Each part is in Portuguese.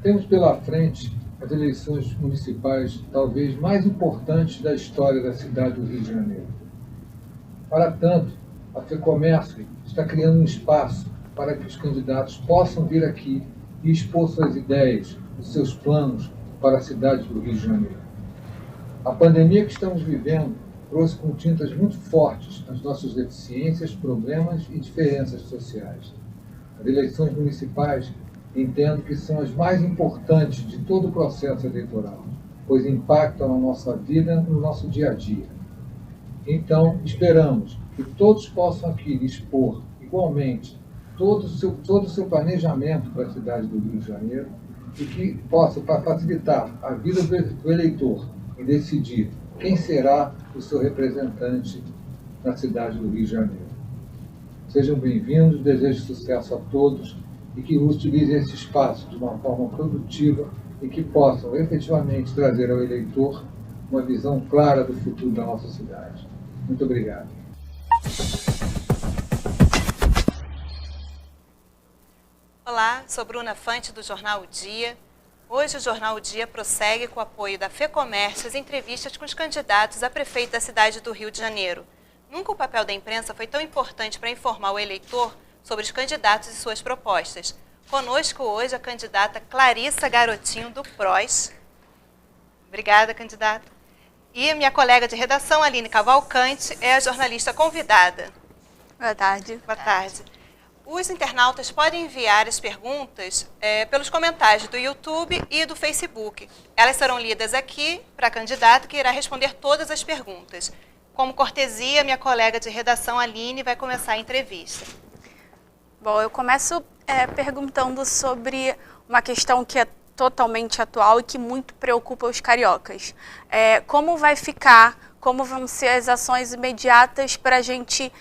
Temos pela frente as eleições municipais talvez mais importantes da história da cidade do Rio de Janeiro. Para tanto, a FEComércio está criando um espaço para que os candidatos possam vir aqui e expor suas ideias, os seus planos para a cidade do Rio de Janeiro. A pandemia que estamos vivendo trouxe com tintas muito fortes as nossas deficiências, problemas e diferenças sociais. As eleições municipais entendo que são as mais importantes de todo o processo eleitoral, pois impactam na nossa vida, no nosso dia a dia. Então, esperamos que todos possam aqui expor igualmente todo o seu planejamento para a cidade do Rio de Janeiro e que possa facilitar a vida do eleitor em decidir quem será o seu representante na cidade do Rio de Janeiro. Sejam bem-vindos, desejo sucesso a todos e que utilizem esse espaço de uma forma produtiva e que possam efetivamente trazer ao eleitor uma visão clara do futuro da nossa cidade. Muito obrigado. Olá, sou Bruna Fante do Jornal O Dia. Hoje o Jornal O Dia prossegue com o apoio da FEComércio as entrevistas com os candidatos a prefeito da cidade do Rio de Janeiro. Nunca o papel da imprensa foi tão importante para informar o eleitor sobre os candidatos e suas propostas. Conosco hoje a candidata Clarissa Garotinho, do PROS. Obrigada, candidata. E a minha colega de redação, Aline Cavalcante, é a jornalista convidada. Boa tarde. Boa tarde. Os internautas podem enviar as perguntas pelos comentários do YouTube e do Facebook. Elas serão lidas aqui para a candidata, que irá responder todas as perguntas. Como cortesia, minha colega de redação, Aline, vai começar a entrevista. Bom, eu começo perguntando sobre uma questão que é totalmente atual e que muito preocupa os cariocas. Como vai ficar, como vão ser as ações imediatas para a gente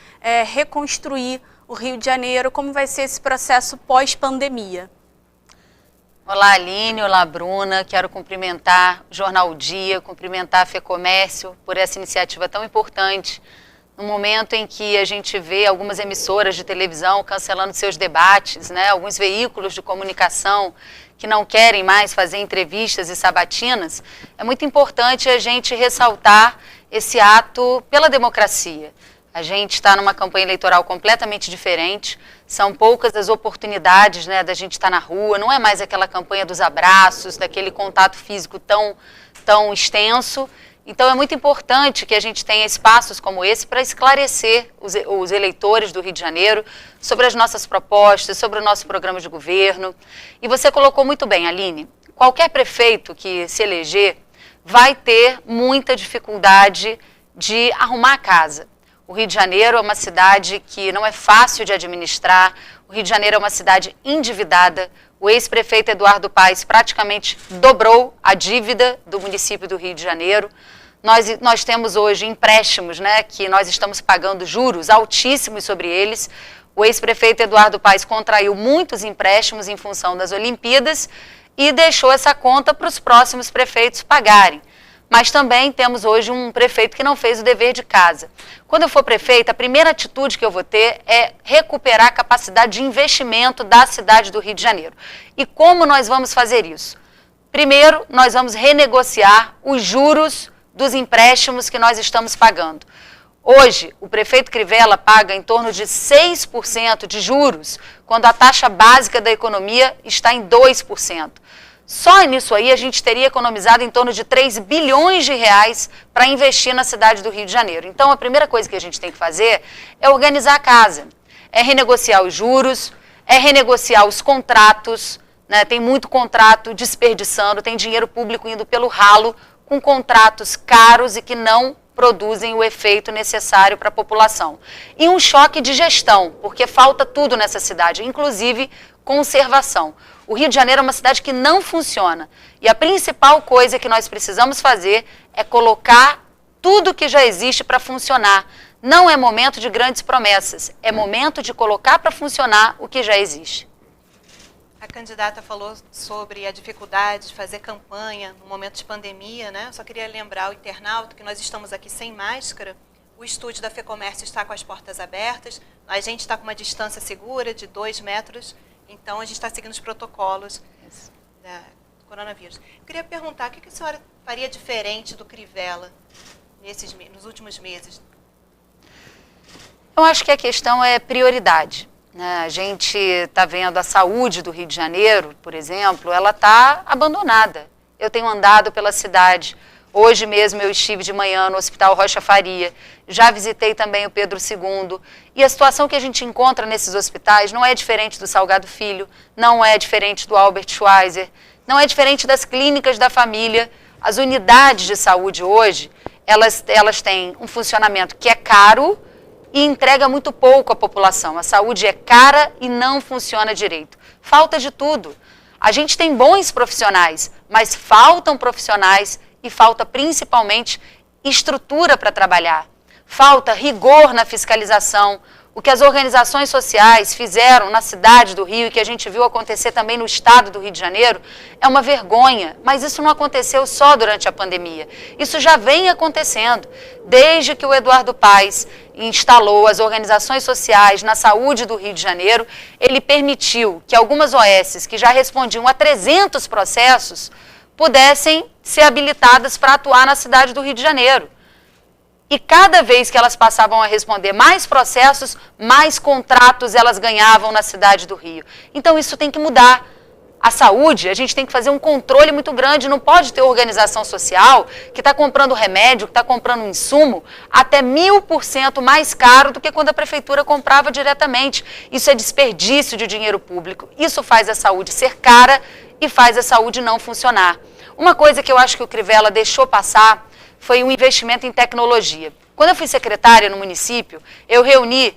reconstruir o Rio de Janeiro, como vai ser esse processo pós-pandemia? Olá, Aline, olá, Bruna. Quero cumprimentar o Jornal O Dia, cumprimentar a FEComércio por essa iniciativa tão importante, no momento em que a gente vê algumas emissoras de televisão cancelando seus debates, né? Alguns veículos de comunicação que não querem mais fazer entrevistas e sabatinas. É muito importante a gente ressaltar esse ato pela democracia. A gente está numa campanha eleitoral completamente diferente, são poucas as oportunidades, né, da gente estar na rua, não é mais aquela campanha dos abraços, daquele contato físico tão extenso. Então é muito importante que a gente tenha espaços como esse para esclarecer os eleitores do Rio de Janeiro sobre as nossas propostas, sobre o nosso programa de governo. E você colocou muito bem, Aline, qualquer prefeito que se eleger vai ter muita dificuldade de arrumar a casa. O Rio de Janeiro é uma cidade que não é fácil de administrar, o Rio de Janeiro é uma cidade endividada. O ex-prefeito Eduardo Paes praticamente dobrou a dívida do município do Rio de Janeiro. Nós temos hoje empréstimos, né, que nós estamos pagando juros altíssimos sobre eles. O ex-prefeito Eduardo Paes contraiu muitos empréstimos em função das Olimpíadas e deixou essa conta para os próximos prefeitos pagarem. Mas também temos hoje um prefeito que não fez o dever de casa. Quando eu for prefeita, a primeira atitude que eu vou ter é recuperar a capacidade de investimento da cidade do Rio de Janeiro. E como nós vamos fazer isso? Primeiro, nós vamos renegociar os juros dos empréstimos que nós estamos pagando. Hoje, o prefeito Crivella paga em torno de 6% de juros, quando a taxa básica da economia está em 2%. Só nisso aí a gente teria economizado em torno de 3 bilhões de reais para investir na cidade do Rio de Janeiro. Então a primeira coisa que a gente tem que fazer é organizar a casa, é renegociar os juros, é renegociar os contratos, né? Tem muito contrato desperdiçando, tem dinheiro público indo pelo ralo com contratos caros e que não produzem o efeito necessário para a população. E um choque de gestão, porque falta tudo nessa cidade, inclusive conservação. O Rio de Janeiro é uma cidade que não funciona e a principal coisa que nós precisamos fazer é colocar tudo que já existe para funcionar. Não é momento de grandes promessas, é momento de colocar para funcionar o que já existe. A candidata falou sobre a dificuldade de fazer campanha no momento de pandemia, né? Só queria lembrar o internauta que nós estamos aqui sem máscara. O estúdio da FEComércio está com as portas abertas, a gente está com uma distância segura de 2 metros, então a gente está seguindo os protocolos do coronavírus. Eu queria perguntar, o que a senhora faria diferente do Crivella nos últimos meses? Eu acho que a questão é prioridade, né? A gente está vendo a saúde do Rio de Janeiro, por exemplo, ela está abandonada. Eu tenho andado pela cidade. Hoje mesmo eu estive de manhã no Hospital Rocha Faria, já visitei também o Pedro II, e a situação que a gente encontra nesses hospitais não é diferente do Salgado Filho, não é diferente do Albert Schweitzer, não é diferente das clínicas da família. As unidades de saúde hoje, elas têm um funcionamento que é caro e entrega muito pouco à população. A saúde é cara e não funciona direito. Falta de tudo. A gente tem bons profissionais, mas faltam profissionais e falta principalmente estrutura para trabalhar. Falta rigor na fiscalização. O que as organizações sociais fizeram na cidade do Rio e que a gente viu acontecer também no estado do Rio de Janeiro é uma vergonha, mas isso não aconteceu só durante a pandemia. Isso já vem acontecendo. Desde que o Eduardo Paes instalou as organizações sociais na saúde do Rio de Janeiro, ele permitiu que algumas OSs que já respondiam a 300 processos pudessem ser habilitadas para atuar na cidade do Rio de Janeiro. E cada vez que elas passavam a responder mais processos, mais contratos elas ganhavam na cidade do Rio. Então isso tem que mudar. A saúde, a gente tem que fazer um controle muito grande, não pode ter organização social que está comprando remédio, que está comprando insumo até 1000% mais caro do que quando a prefeitura comprava diretamente. Isso é desperdício de dinheiro público. Isso faz a saúde ser cara e faz a saúde não funcionar. Uma coisa que eu acho que o Crivella deixou passar foi um investimento em tecnologia. Quando eu fui secretária no município, eu reuni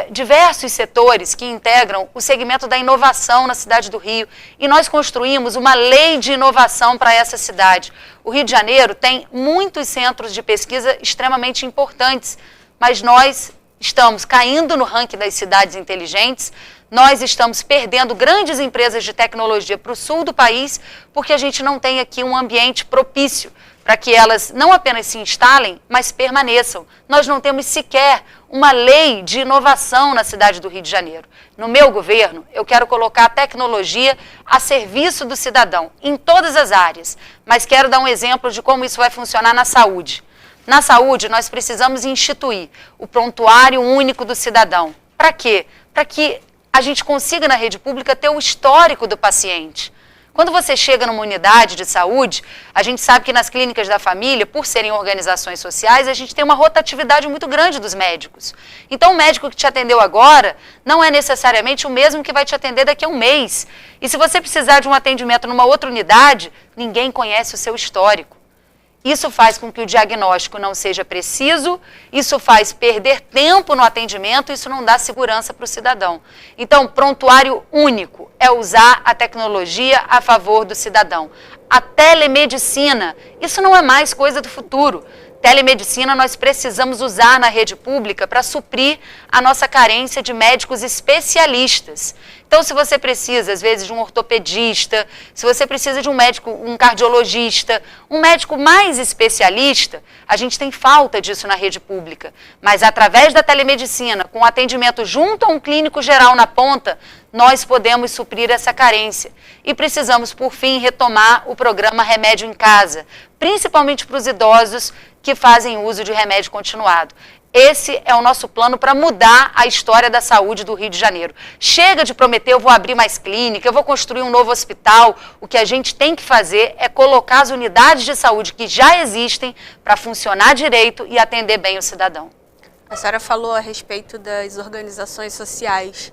diversos setores que integram o segmento da inovação na cidade do Rio e nós construímos uma lei de inovação para essa cidade. O Rio de Janeiro tem muitos centros de pesquisa extremamente importantes, mas nós estamos caindo no ranking das cidades inteligentes, nós estamos perdendo grandes empresas de tecnologia para o sul do país porque a gente não tem aqui um ambiente propício para que elas não apenas se instalem, mas permaneçam. Nós não temos sequer uma lei de inovação na cidade do Rio de Janeiro. No meu governo, eu quero colocar a tecnologia a serviço do cidadão, em todas as áreas. Mas quero dar um exemplo de como isso vai funcionar na saúde. Na saúde, nós precisamos instituir o prontuário único do cidadão. Para quê? Para que a gente consiga, na rede pública, ter o histórico do paciente. Quando você chega numa unidade de saúde, a gente sabe que nas clínicas da família, por serem organizações sociais, a gente tem uma rotatividade muito grande dos médicos. Então, o médico que te atendeu agora não é necessariamente o mesmo que vai te atender daqui a um mês. E se você precisar de um atendimento numa outra unidade, ninguém conhece o seu histórico. Isso faz com que o diagnóstico não seja preciso, isso faz perder tempo no atendimento, isso não dá segurança para o cidadão. Então, prontuário único é usar a tecnologia a favor do cidadão. A telemedicina, isso não é mais coisa do futuro. Telemedicina nós precisamos usar na rede pública para suprir a nossa carência de médicos especialistas. Então, se você precisa, às vezes, de um ortopedista, se você precisa de um médico, um cardiologista, um médico mais especialista, a gente tem falta disso na rede pública. Mas, através da telemedicina, com atendimento junto a um clínico geral na ponta, nós podemos suprir essa carência. E precisamos, por fim, retomar o programa Remédio em Casa, principalmente para os idosos que fazem uso de remédio continuado. Esse é o nosso plano para mudar a história da saúde do Rio de Janeiro. Chega de prometer, eu vou abrir mais clínica, eu vou construir um novo hospital. O que a gente tem que fazer é colocar as unidades de saúde que já existem para funcionar direito e atender bem o cidadão. A senhora falou a respeito das organizações sociais.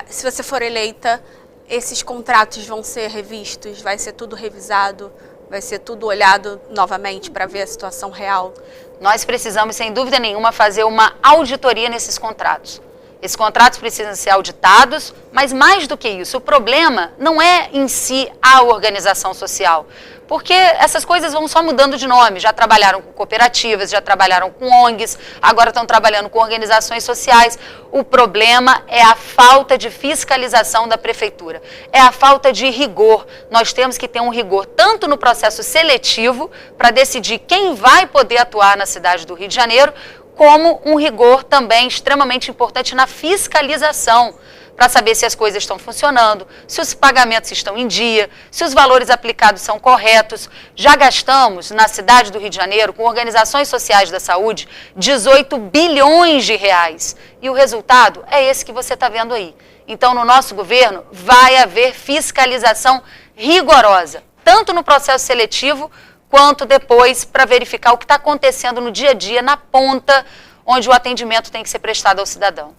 Se você for eleita, esses contratos vão ser revistos, vai ser tudo revisado? Vai ser tudo olhado novamente para ver a situação real? Nós precisamos, sem dúvida nenhuma, fazer uma auditoria nesses contratos. Esses contratos precisam ser auditados, mas mais do que isso, o problema não é em si a organização social, porque essas coisas vão só mudando de nome. Já trabalharam com cooperativas, já trabalharam com ONGs, agora estão trabalhando com organizações sociais. O problema é a falta de fiscalização da prefeitura, é a falta de rigor. Nós temos que ter um rigor tanto no processo seletivo, para decidir quem vai poder atuar na cidade do Rio de Janeiro, como um rigor também extremamente importante na fiscalização, para saber se as coisas estão funcionando, se os pagamentos estão em dia, se os valores aplicados são corretos. Já gastamos na cidade do Rio de Janeiro, com organizações sociais da saúde, 18 bilhões de reais. E o resultado é esse que você está vendo aí. Então, no nosso governo, vai haver fiscalização rigorosa, tanto no processo seletivo, quanto depois para verificar o que está acontecendo no dia a dia, na ponta, onde o atendimento tem que ser prestado ao cidadão.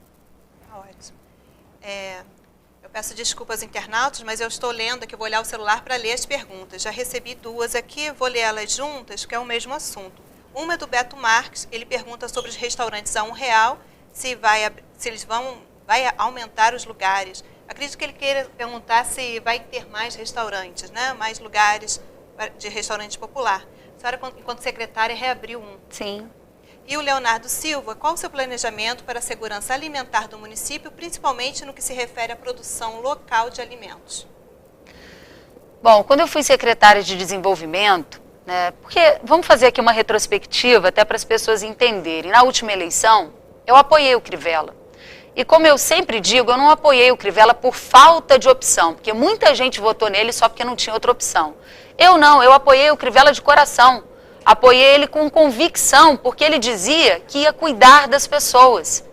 Eu peço desculpas aos internautas, mas eu estou lendo aqui, vou olhar o celular para ler as perguntas. Já recebi duas aqui, vou ler elas juntas, que é o mesmo assunto. Uma é do Beto Marques, ele pergunta sobre os restaurantes a R$1, se eles vai aumentar os lugares. Acredito que ele queira perguntar se vai ter mais restaurantes, né? Mais lugares de restaurante popular. A senhora, enquanto secretária, reabriu um. Sim. E o Leonardo Silva, qual o seu planejamento para a segurança alimentar do município, principalmente no que se refere à produção local de alimentos? Bom, quando eu fui secretária de desenvolvimento, né, porque vamos fazer aqui uma retrospectiva até para as pessoas entenderem. Na última eleição, eu apoiei o Crivella. E como eu sempre digo, eu não apoiei o Crivella por falta de opção, porque muita gente votou nele só porque não tinha outra opção. Eu não, eu apoiei o Crivella de coração. Apoiei ele com convicção, porque ele dizia que ia cuidar das pessoas.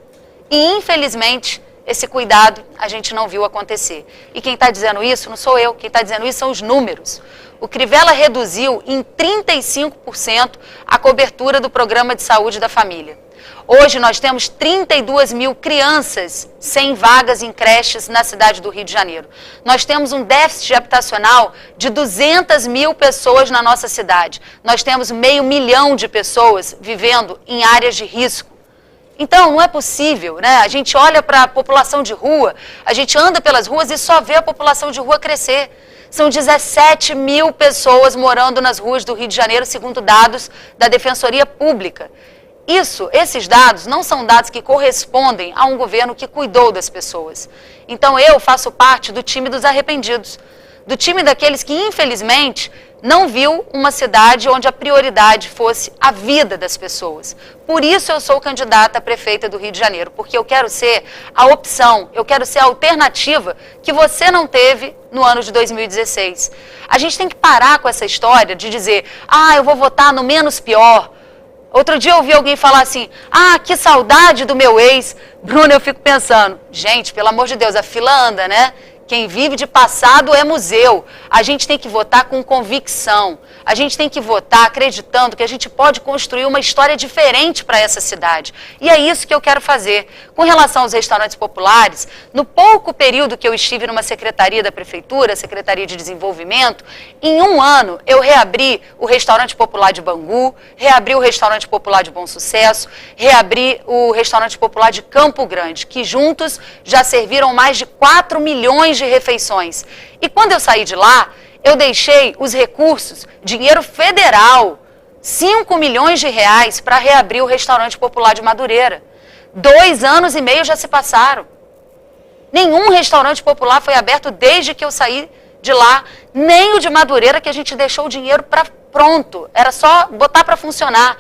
E, infelizmente, esse cuidado a gente não viu acontecer. E quem está dizendo isso não sou eu, quem está dizendo isso são os números. O Crivella reduziu em 35% a cobertura do programa de saúde da família. Hoje nós temos 32 mil crianças sem vagas em creches na cidade do Rio de Janeiro. Nós temos um déficit habitacional de 200 mil pessoas na nossa cidade. Nós temos 500 mil de pessoas vivendo em áreas de risco. Então, não é possível, né? A gente olha para a população de rua, a gente anda pelas ruas e só vê a população de rua crescer. São 17 mil pessoas morando nas ruas do Rio de Janeiro, segundo dados da Defensoria Pública. Esses dados não são dados que correspondem a um governo que cuidou das pessoas. Então eu faço parte do time dos arrependidos, do time daqueles que, infelizmente, não viu uma cidade onde a prioridade fosse a vida das pessoas. Por isso eu sou candidata a prefeita do Rio de Janeiro, porque eu quero ser a opção, eu quero ser a alternativa que você não teve no ano de 2016. A gente tem que parar com essa história de dizer, eu vou votar no menos pior. Outro dia eu ouvi alguém falar assim, que saudade do meu ex. Bruna, eu fico pensando, gente, pelo amor de Deus, a fila anda, né? Quem vive de passado é museu. A gente tem que votar com convicção. A gente tem que votar acreditando que a gente pode construir uma história diferente para essa cidade. E é isso que eu quero fazer. Com relação aos restaurantes populares, no pouco período que eu estive numa secretaria da Prefeitura, Secretaria de Desenvolvimento, em um ano eu reabri o Restaurante Popular de Bangu, reabri o Restaurante Popular de Bom Sucesso, reabri o Restaurante Popular de Campo Grande, que juntos já serviram mais de 4 milhões de refeições. E quando eu saí de lá, eu deixei os recursos, dinheiro federal, 5 milhões de reais para reabrir o Restaurante Popular de Madureira. 2 anos e meio já se passaram. Nenhum restaurante popular foi aberto desde que eu saí de lá, nem o de Madureira, que a gente deixou o dinheiro para pronto, era só botar para funcionar.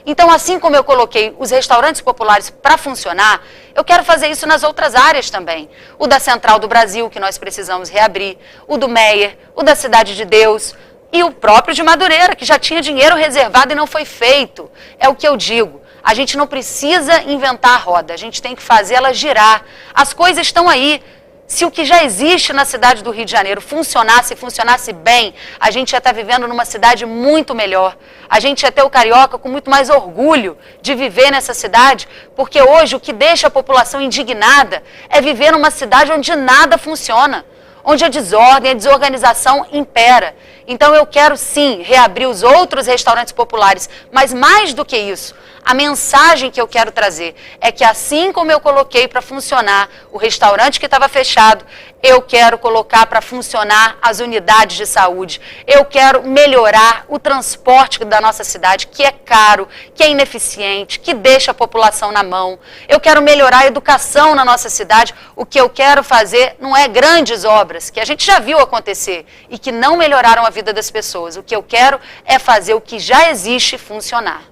Então, assim como eu coloquei os restaurantes populares para funcionar, eu quero fazer isso nas outras áreas também. O da Central do Brasil, que nós precisamos reabrir, o do Meier, o da Cidade de Deus e o próprio de Madureira, que já tinha dinheiro reservado e não foi feito. É o que eu digo. A gente não precisa inventar a roda, a gente tem que fazer ela girar. As coisas estão aí. Se o que já existe na cidade do Rio de Janeiro funcionasse bem, a gente ia estar vivendo numa cidade muito melhor. A gente ia ter o carioca com muito mais orgulho de viver nessa cidade, porque hoje o que deixa a população indignada é viver numa cidade onde nada funciona, onde a desordem, a desorganização impera. Então eu quero sim reabrir os outros restaurantes populares, mas mais do que isso, a mensagem que eu quero trazer é que assim como eu coloquei para funcionar o restaurante que estava fechado, eu quero colocar para funcionar as unidades de saúde. Eu quero melhorar o transporte da nossa cidade, que é caro, que é ineficiente, que deixa a população na mão. Eu quero melhorar a educação na nossa cidade. O que eu quero fazer não é grandes obras, que a gente já viu acontecer e que não melhoraram a vida das pessoas. O que eu quero é fazer o que já existe funcionar.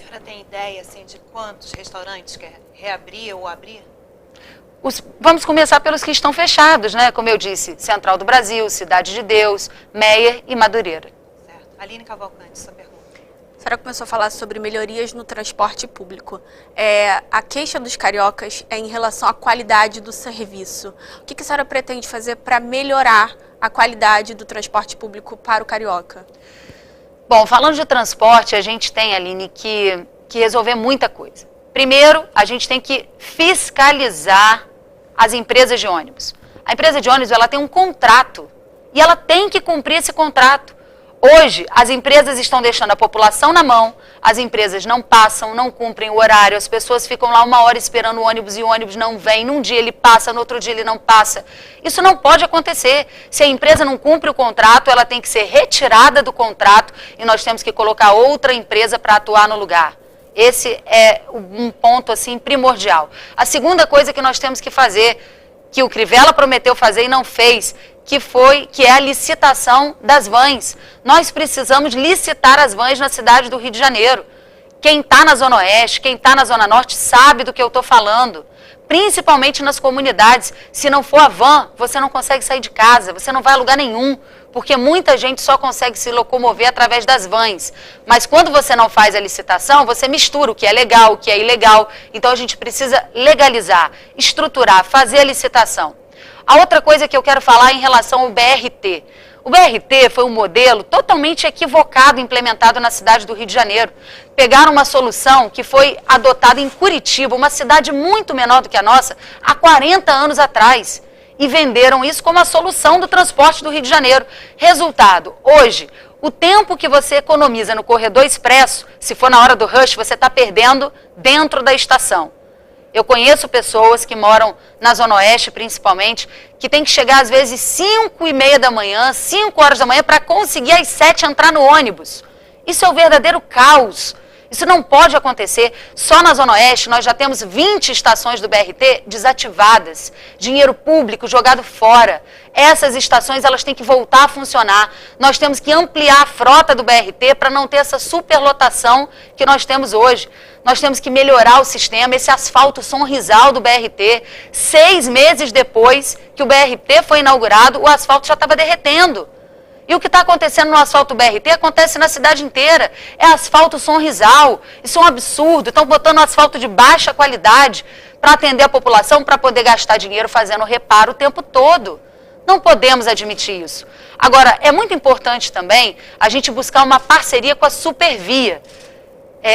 senhora tem ideia assim, de quantos restaurantes quer reabrir ou abrir? Vamos começar pelos que estão fechados, né? Como eu disse, Central do Brasil, Cidade de Deus, Meier e Madureira. Certo. Aline Cavalcante, sua pergunta. A senhora começou a falar sobre melhorias no transporte público. A queixa dos cariocas é em relação à qualidade do serviço. O que a senhora pretende fazer para melhorar a qualidade do transporte público para o carioca? Bom, falando de transporte, a gente tem, Aline, que resolver muita coisa. Primeiro, a gente tem que fiscalizar as empresas de ônibus. A empresa de ônibus, ela tem um contrato e ela tem que cumprir esse contrato. Hoje, as empresas estão deixando a população na mão, as empresas não passam, não cumprem o horário, as pessoas ficam lá 1 hora esperando o ônibus e o ônibus não vem, num dia ele passa, no outro dia ele não passa. Isso não pode acontecer. Se a empresa não cumpre o contrato, ela tem que ser retirada do contrato e nós temos que colocar outra empresa para atuar no lugar. Esse é um ponto assim primordial. A segunda coisa que nós temos que fazer, que o Crivella prometeu fazer e não fez, que é a licitação das vans. Nós precisamos licitar as vans na cidade do Rio de Janeiro. Quem está na Zona Oeste, quem está na Zona Norte sabe do que eu estou falando. Principalmente nas comunidades. Se não for a van, você não consegue sair de casa, você não vai a lugar nenhum, porque muita gente só consegue se locomover através das vans. Mas quando você não faz a licitação, você mistura o que é legal, o que é ilegal. Então a gente precisa legalizar, estruturar, fazer a licitação. A outra coisa que eu quero falar é em relação ao BRT. O BRT foi um modelo totalmente equivocado implementado na cidade do Rio de Janeiro. Pegaram uma solução que foi adotada em Curitiba, uma cidade muito menor do que a nossa, há 40 anos atrás. E venderam isso como a solução do transporte do Rio de Janeiro. Resultado, hoje, o tempo que você economiza no corredor expresso, se for na hora do rush, você está perdendo dentro da estação. Eu conheço pessoas que moram na Zona Oeste, principalmente, que tem que chegar às vezes 5h30 da manhã, 5 horas da manhã, para conseguir às 7 entrar no ônibus. Isso é um verdadeiro caos. Isso não pode acontecer. Só na Zona Oeste nós já temos 20 estações do BRT desativadas, dinheiro público jogado fora. Essas estações elas têm que voltar a funcionar. Nós temos que ampliar a frota do BRT para não ter essa superlotação que nós temos hoje. Nós temos que melhorar o sistema, esse asfalto sonrisal do BRT. 6 meses depois que o BRT foi inaugurado, o asfalto já estava derretendo. E o que está acontecendo no asfalto BRT acontece na cidade inteira. É asfalto sonrisal. Isso é um absurdo. Estão botando asfalto de baixa qualidade para atender a população, para poder gastar dinheiro fazendo reparo o tempo todo. Não podemos admitir isso. Agora, é muito importante também a gente buscar uma parceria com a Supervia.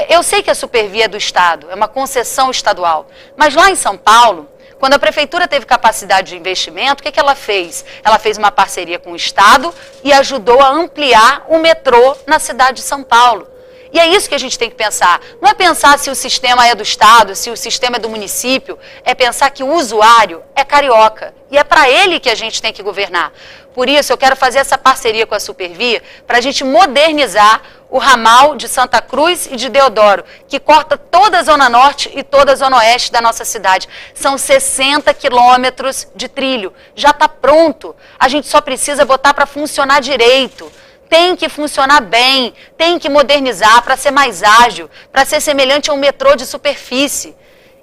Eu sei que a Supervia é do Estado, é uma concessão estadual. Mas lá em São Paulo, quando a Prefeitura teve capacidade de investimento, o que ela fez? Ela fez uma parceria com o Estado e ajudou a ampliar o metrô na cidade de São Paulo. E é isso que a gente tem que pensar. Não é pensar se o sistema é do Estado, se o sistema é do município. É pensar que o usuário é carioca. E é para ele que a gente tem que governar. Por isso, eu quero fazer essa parceria com a Supervia para a gente modernizar o ramal de Santa Cruz e de Deodoro, que corta toda a Zona Norte e toda a Zona Oeste da nossa cidade. São 60 quilômetros de trilho. Já está pronto. A gente só precisa botar para funcionar direito. Tem que funcionar bem, tem que modernizar para ser mais ágil, para ser semelhante a um metrô de superfície.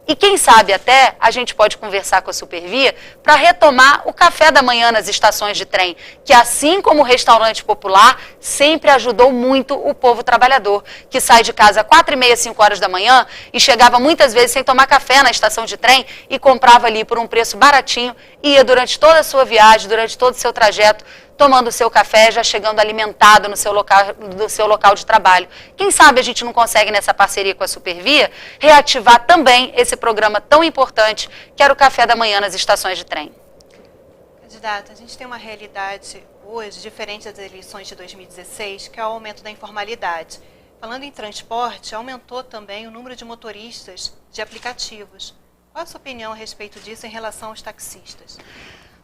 E quem sabe até a gente pode conversar com a Supervia para retomar o café da manhã nas estações de trem, que assim como o restaurante popular, sempre ajudou muito o povo trabalhador, que sai de casa às 4h30, 5 horas da manhã e chegava muitas vezes sem tomar café na estação de trem e comprava ali por um preço baratinho e ia durante toda a sua viagem, durante todo o seu trajeto, tomando o seu café, já chegando alimentado no seu local de trabalho. Quem sabe a gente não consegue, nessa parceria com a Supervia, reativar também esse programa tão importante, que era o café da manhã nas estações de trem. Candidata, a gente tem uma realidade hoje, diferente das eleições de 2016, que é o aumento da informalidade. Falando em transporte, aumentou também o número de motoristas de aplicativos. Qual a sua opinião a respeito disso em relação aos taxistas?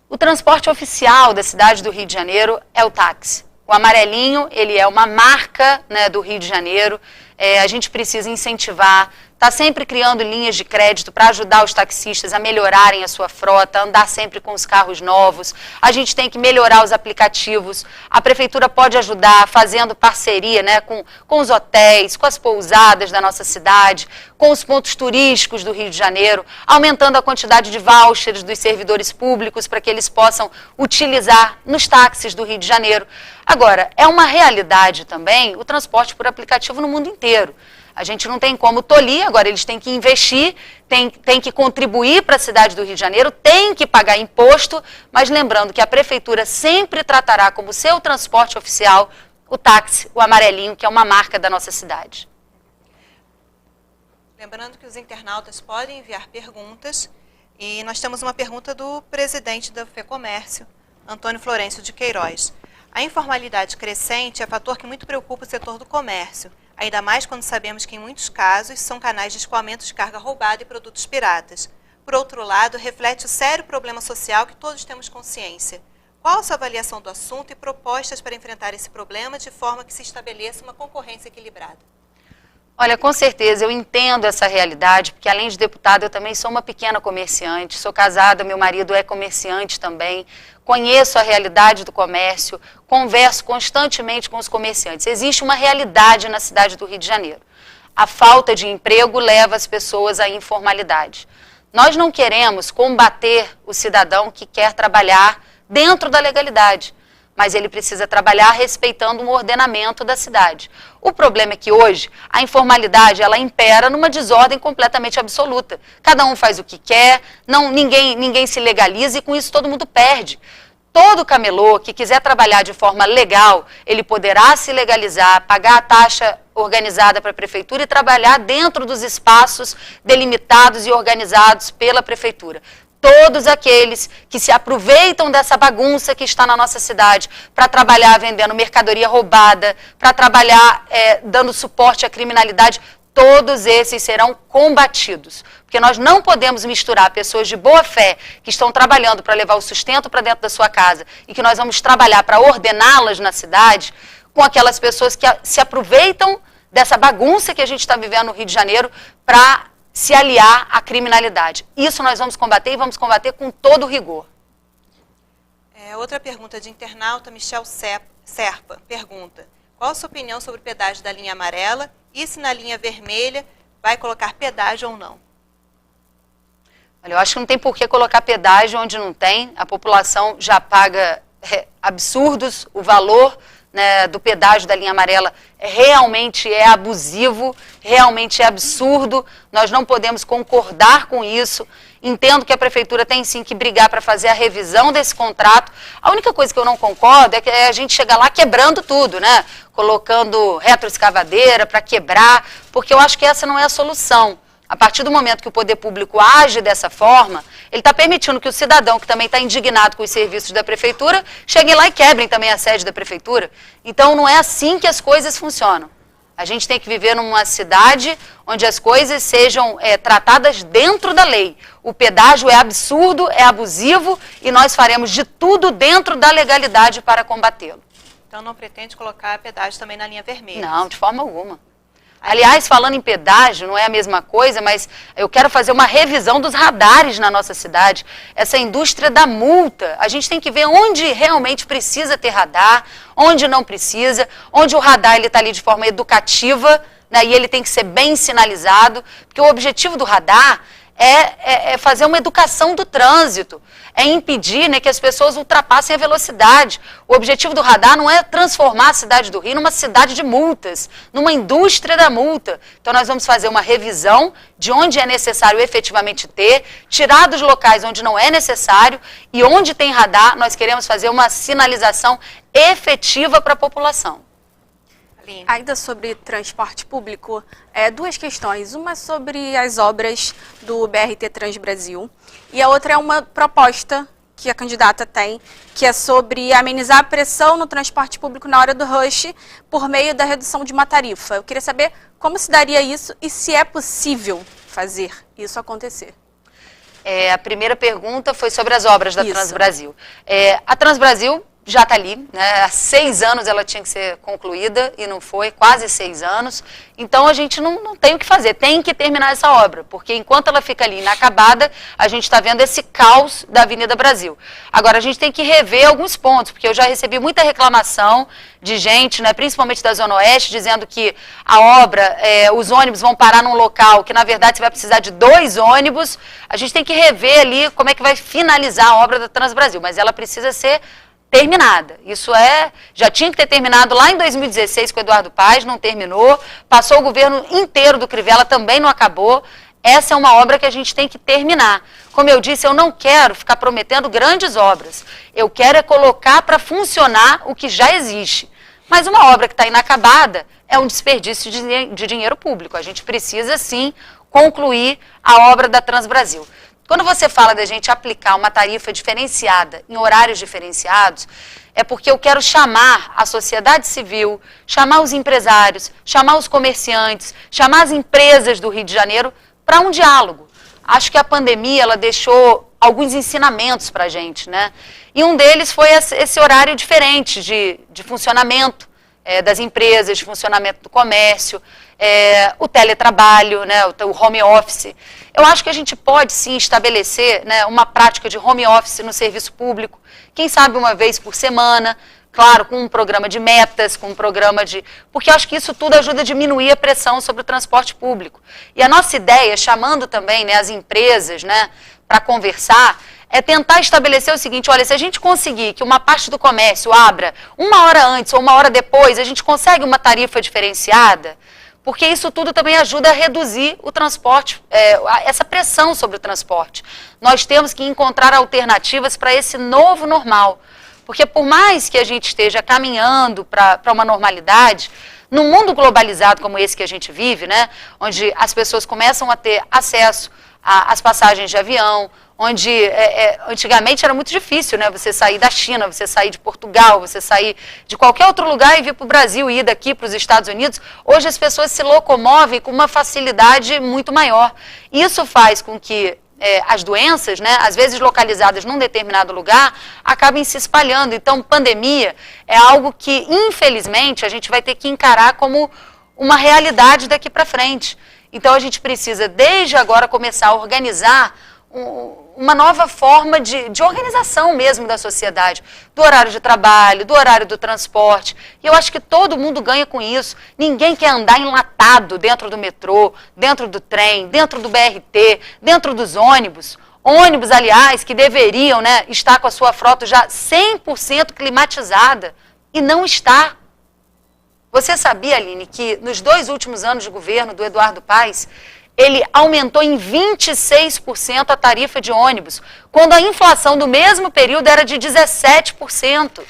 O transporte oficial da cidade do Rio de Janeiro é o táxi. O amarelinho, ele é uma marca, né, do Rio de Janeiro. a gente precisa incentivar, está sempre criando linhas de crédito para ajudar os taxistas a melhorarem a sua frota, andar sempre com os carros novos. A gente tem que melhorar os aplicativos. A prefeitura pode ajudar fazendo parceria, né, com os hotéis, com as pousadas da nossa cidade, com os pontos turísticos do Rio de Janeiro, aumentando a quantidade de vouchers dos servidores públicos para que eles possam utilizar nos táxis do Rio de Janeiro. Agora, é uma realidade também o transporte por aplicativo no mundo inteiro. A gente não tem como tolir, agora eles têm que investir, têm que contribuir para a cidade do Rio de Janeiro, têm que pagar imposto, mas lembrando que a prefeitura sempre tratará como seu transporte oficial o táxi, o amarelinho, que é uma marca da nossa cidade. Lembrando que os internautas podem enviar perguntas e nós temos uma pergunta do presidente da FEComércio, Antônio Florencio de Queiroz. A informalidade crescente é fator que muito preocupa o setor do comércio, ainda mais quando sabemos que em muitos casos são canais de escoamento de carga roubada e produtos piratas. Por outro lado, reflete o sério problema social que todos temos consciência. Qual a sua avaliação do assunto e propostas para enfrentar esse problema de forma que se estabeleça uma concorrência equilibrada? Olha, com certeza, eu entendo essa realidade, porque além de deputada, eu também sou uma pequena comerciante, sou casada, meu marido é comerciante também, conheço a realidade do comércio, converso constantemente com os comerciantes. Existe uma realidade na cidade do Rio de Janeiro. A falta de emprego leva as pessoas à informalidade. Nós não queremos combater o cidadão que quer trabalhar dentro da legalidade, mas ele precisa trabalhar respeitando um ordenamento da cidade. O problema é que hoje a informalidade ela impera numa desordem completamente absoluta. Cada um faz o que quer, ninguém se legaliza e com isso todo mundo perde. Todo camelô que quiser trabalhar de forma legal, ele poderá se legalizar, pagar a taxa organizada para a prefeitura e trabalhar dentro dos espaços delimitados e organizados pela prefeitura. Todos aqueles que se aproveitam dessa bagunça que está na nossa cidade para trabalhar vendendo mercadoria roubada, para trabalhar dando suporte à criminalidade, todos esses serão combatidos. Porque nós não podemos misturar pessoas de boa fé que estão trabalhando para levar o sustento para dentro da sua casa e que nós vamos trabalhar para ordená-las na cidade com aquelas pessoas que se aproveitam dessa bagunça que a gente está vivendo no Rio de Janeiro para se aliar à criminalidade. Isso nós vamos combater e vamos combater com todo rigor. Outra pergunta de internauta, Michel Serpa, pergunta: qual a sua opinião sobre o pedágio da linha amarela e se na linha vermelha vai colocar pedágio ou não? Olha, eu acho que não tem por que colocar pedágio onde não tem. A população já paga absurdos, o valor, né, do pedágio da linha amarela realmente é abusivo, realmente é absurdo, nós não podemos concordar com isso. Entendo que a prefeitura tem sim que brigar para fazer a revisão desse contrato. A única coisa que eu não concordo é que a gente chega lá quebrando tudo, né? Colocando retroescavadeira para quebrar, porque eu acho que essa não é a solução. A partir do momento que o poder público age dessa forma, ele está permitindo que o cidadão, que também está indignado com os serviços da prefeitura, cheguem lá e quebrem também a sede da prefeitura. Então não é assim que as coisas funcionam. A gente tem que viver numa cidade onde as coisas sejam tratadas dentro da lei. O pedágio é absurdo, é abusivo e nós faremos de tudo dentro da legalidade para combatê-lo. Então não pretende colocar pedágio também na linha vermelha? Não, de forma alguma. Aliás, falando em pedágio, não é a mesma coisa, mas eu quero fazer uma revisão dos radares na nossa cidade. Essa indústria da multa, a gente tem que ver onde realmente precisa ter radar, onde não precisa, onde o radar está ali de forma educativa, né, e ele tem que ser bem sinalizado, porque o objetivo do radar é fazer uma educação do trânsito, é impedir, né, que as pessoas ultrapassem a velocidade. O objetivo do radar não é transformar a cidade do Rio numa cidade de multas, numa indústria da multa. Então nós vamos fazer uma revisão de onde é necessário efetivamente ter, tirar dos locais onde não é necessário e onde tem radar, nós queremos fazer uma sinalização efetiva para a população. Ainda sobre transporte público, duas questões. Uma sobre as obras do BRT Transbrasil e a outra é uma proposta que a candidata tem, que é sobre amenizar a pressão no transporte público na hora do rush por meio da redução de uma tarifa. Eu queria saber como se daria isso e se é possível fazer isso acontecer. A primeira pergunta foi sobre as obras da Transbrasil. A Transbrasil já está ali, né? Há 6 anos ela tinha que ser concluída e não foi, quase 6 anos. Então a gente não tem o que fazer, tem que terminar essa obra, porque enquanto ela fica ali inacabada, a gente está vendo esse caos da Avenida Brasil. Agora a gente tem que rever alguns pontos, porque eu já recebi muita reclamação de gente, né, principalmente da Zona Oeste, dizendo que a obra, os ônibus vão parar num local que na verdade você vai precisar de 2 ônibus. A gente tem que rever ali como é que vai finalizar a obra da Transbrasil, mas ela precisa ser terminada. Isso já tinha que ter terminado lá em 2016 com o Eduardo Paes, não terminou, passou o governo inteiro do Crivella, também não acabou. Essa é uma obra que a gente tem que terminar. Como eu disse, eu não quero ficar prometendo grandes obras, eu quero colocar para funcionar o que já existe. Mas uma obra que está inacabada é um desperdício de dinheiro público, a gente precisa sim concluir a obra da Transbrasil. Quando você fala da gente aplicar uma tarifa diferenciada em horários diferenciados, é porque eu quero chamar a sociedade civil, chamar os empresários, chamar os comerciantes, chamar as empresas do Rio de Janeiro para um diálogo. Acho que a pandemia ela deixou alguns ensinamentos para a gente, né? E um deles foi esse horário diferente de funcionamento das empresas, de funcionamento do comércio, o teletrabalho, né, o home office. Eu acho que a gente pode sim estabelecer, né, uma prática de home office no serviço público, quem sabe uma vez por semana, claro, com um programa de metas, com um programa de... Porque eu acho que isso tudo ajuda a diminuir a pressão sobre o transporte público. E a nossa ideia, chamando também, né, as empresas, né, para conversar, é tentar estabelecer o seguinte: olha, se a gente conseguir que uma parte do comércio abra 1 hora antes ou 1 hora depois, a gente consegue uma tarifa diferenciada, porque isso tudo também ajuda a reduzir o transporte, essa pressão sobre o transporte. Nós temos que encontrar alternativas para esse novo normal, porque por mais que a gente esteja caminhando para uma normalidade, num mundo globalizado como esse que a gente vive, né, onde as pessoas começam a ter acesso às passagens de avião, onde antigamente era muito difícil, né, você sair da China, você sair de Portugal, você sair de qualquer outro lugar e vir para o Brasil e ir daqui para os Estados Unidos. Hoje as pessoas se locomovem com uma facilidade muito maior. Isso faz com que as doenças, né, às vezes localizadas num determinado lugar, acabem se espalhando. Então, pandemia é algo que, infelizmente, a gente vai ter que encarar como uma realidade daqui para frente. Então, a gente precisa, desde agora, começar a organizar uma nova forma de organização mesmo da sociedade, do horário de trabalho, do horário do transporte. E eu acho que todo mundo ganha com isso. Ninguém quer andar enlatado dentro do metrô, dentro do trem, dentro do BRT, dentro dos ônibus. Ônibus, aliás, que deveriam, né, estar com a sua frota já 100% climatizada e não está. Você sabia, Aline, que nos 2 últimos anos de governo do Eduardo Paes, ele aumentou em 26% a tarifa de ônibus, quando a inflação do mesmo período era de 17%.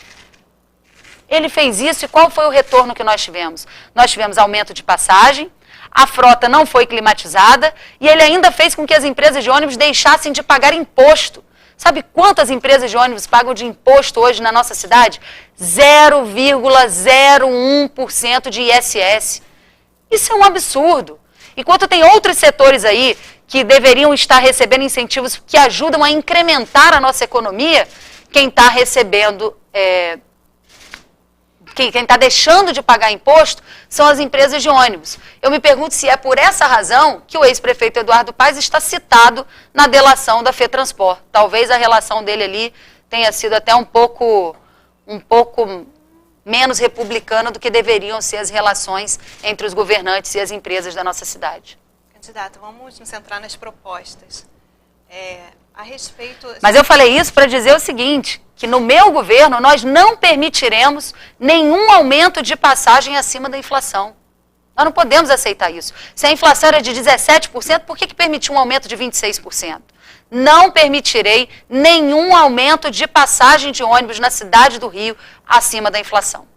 Ele fez isso e qual foi o retorno que nós tivemos? Nós tivemos aumento de passagem, a frota não foi climatizada e ele ainda fez com que as empresas de ônibus deixassem de pagar imposto. Sabe quantas empresas de ônibus pagam de imposto hoje na nossa cidade? 0,01% de ISS. Isso é um absurdo. Enquanto tem outros setores aí que deveriam estar recebendo incentivos que ajudam a incrementar a nossa economia, quem está recebendo, quem está deixando de pagar imposto são as empresas de ônibus. Eu me pergunto se é por essa razão que o ex-prefeito Eduardo Paes está citado na delação da FETransport. Talvez a relação dele ali tenha sido até um pouco menos republicana do que deveriam ser as relações entre os governantes e as empresas da nossa cidade. Candidata, vamos nos centrar nas propostas. A respeito... Mas eu falei isso para dizer o seguinte, que no meu governo nós não permitiremos nenhum aumento de passagem acima da inflação. Nós não podemos aceitar isso. Se a inflação era de 17%, por que permitir um aumento de 26%? Não permitirei nenhum aumento de passagem de ônibus na cidade do Rio acima da inflação.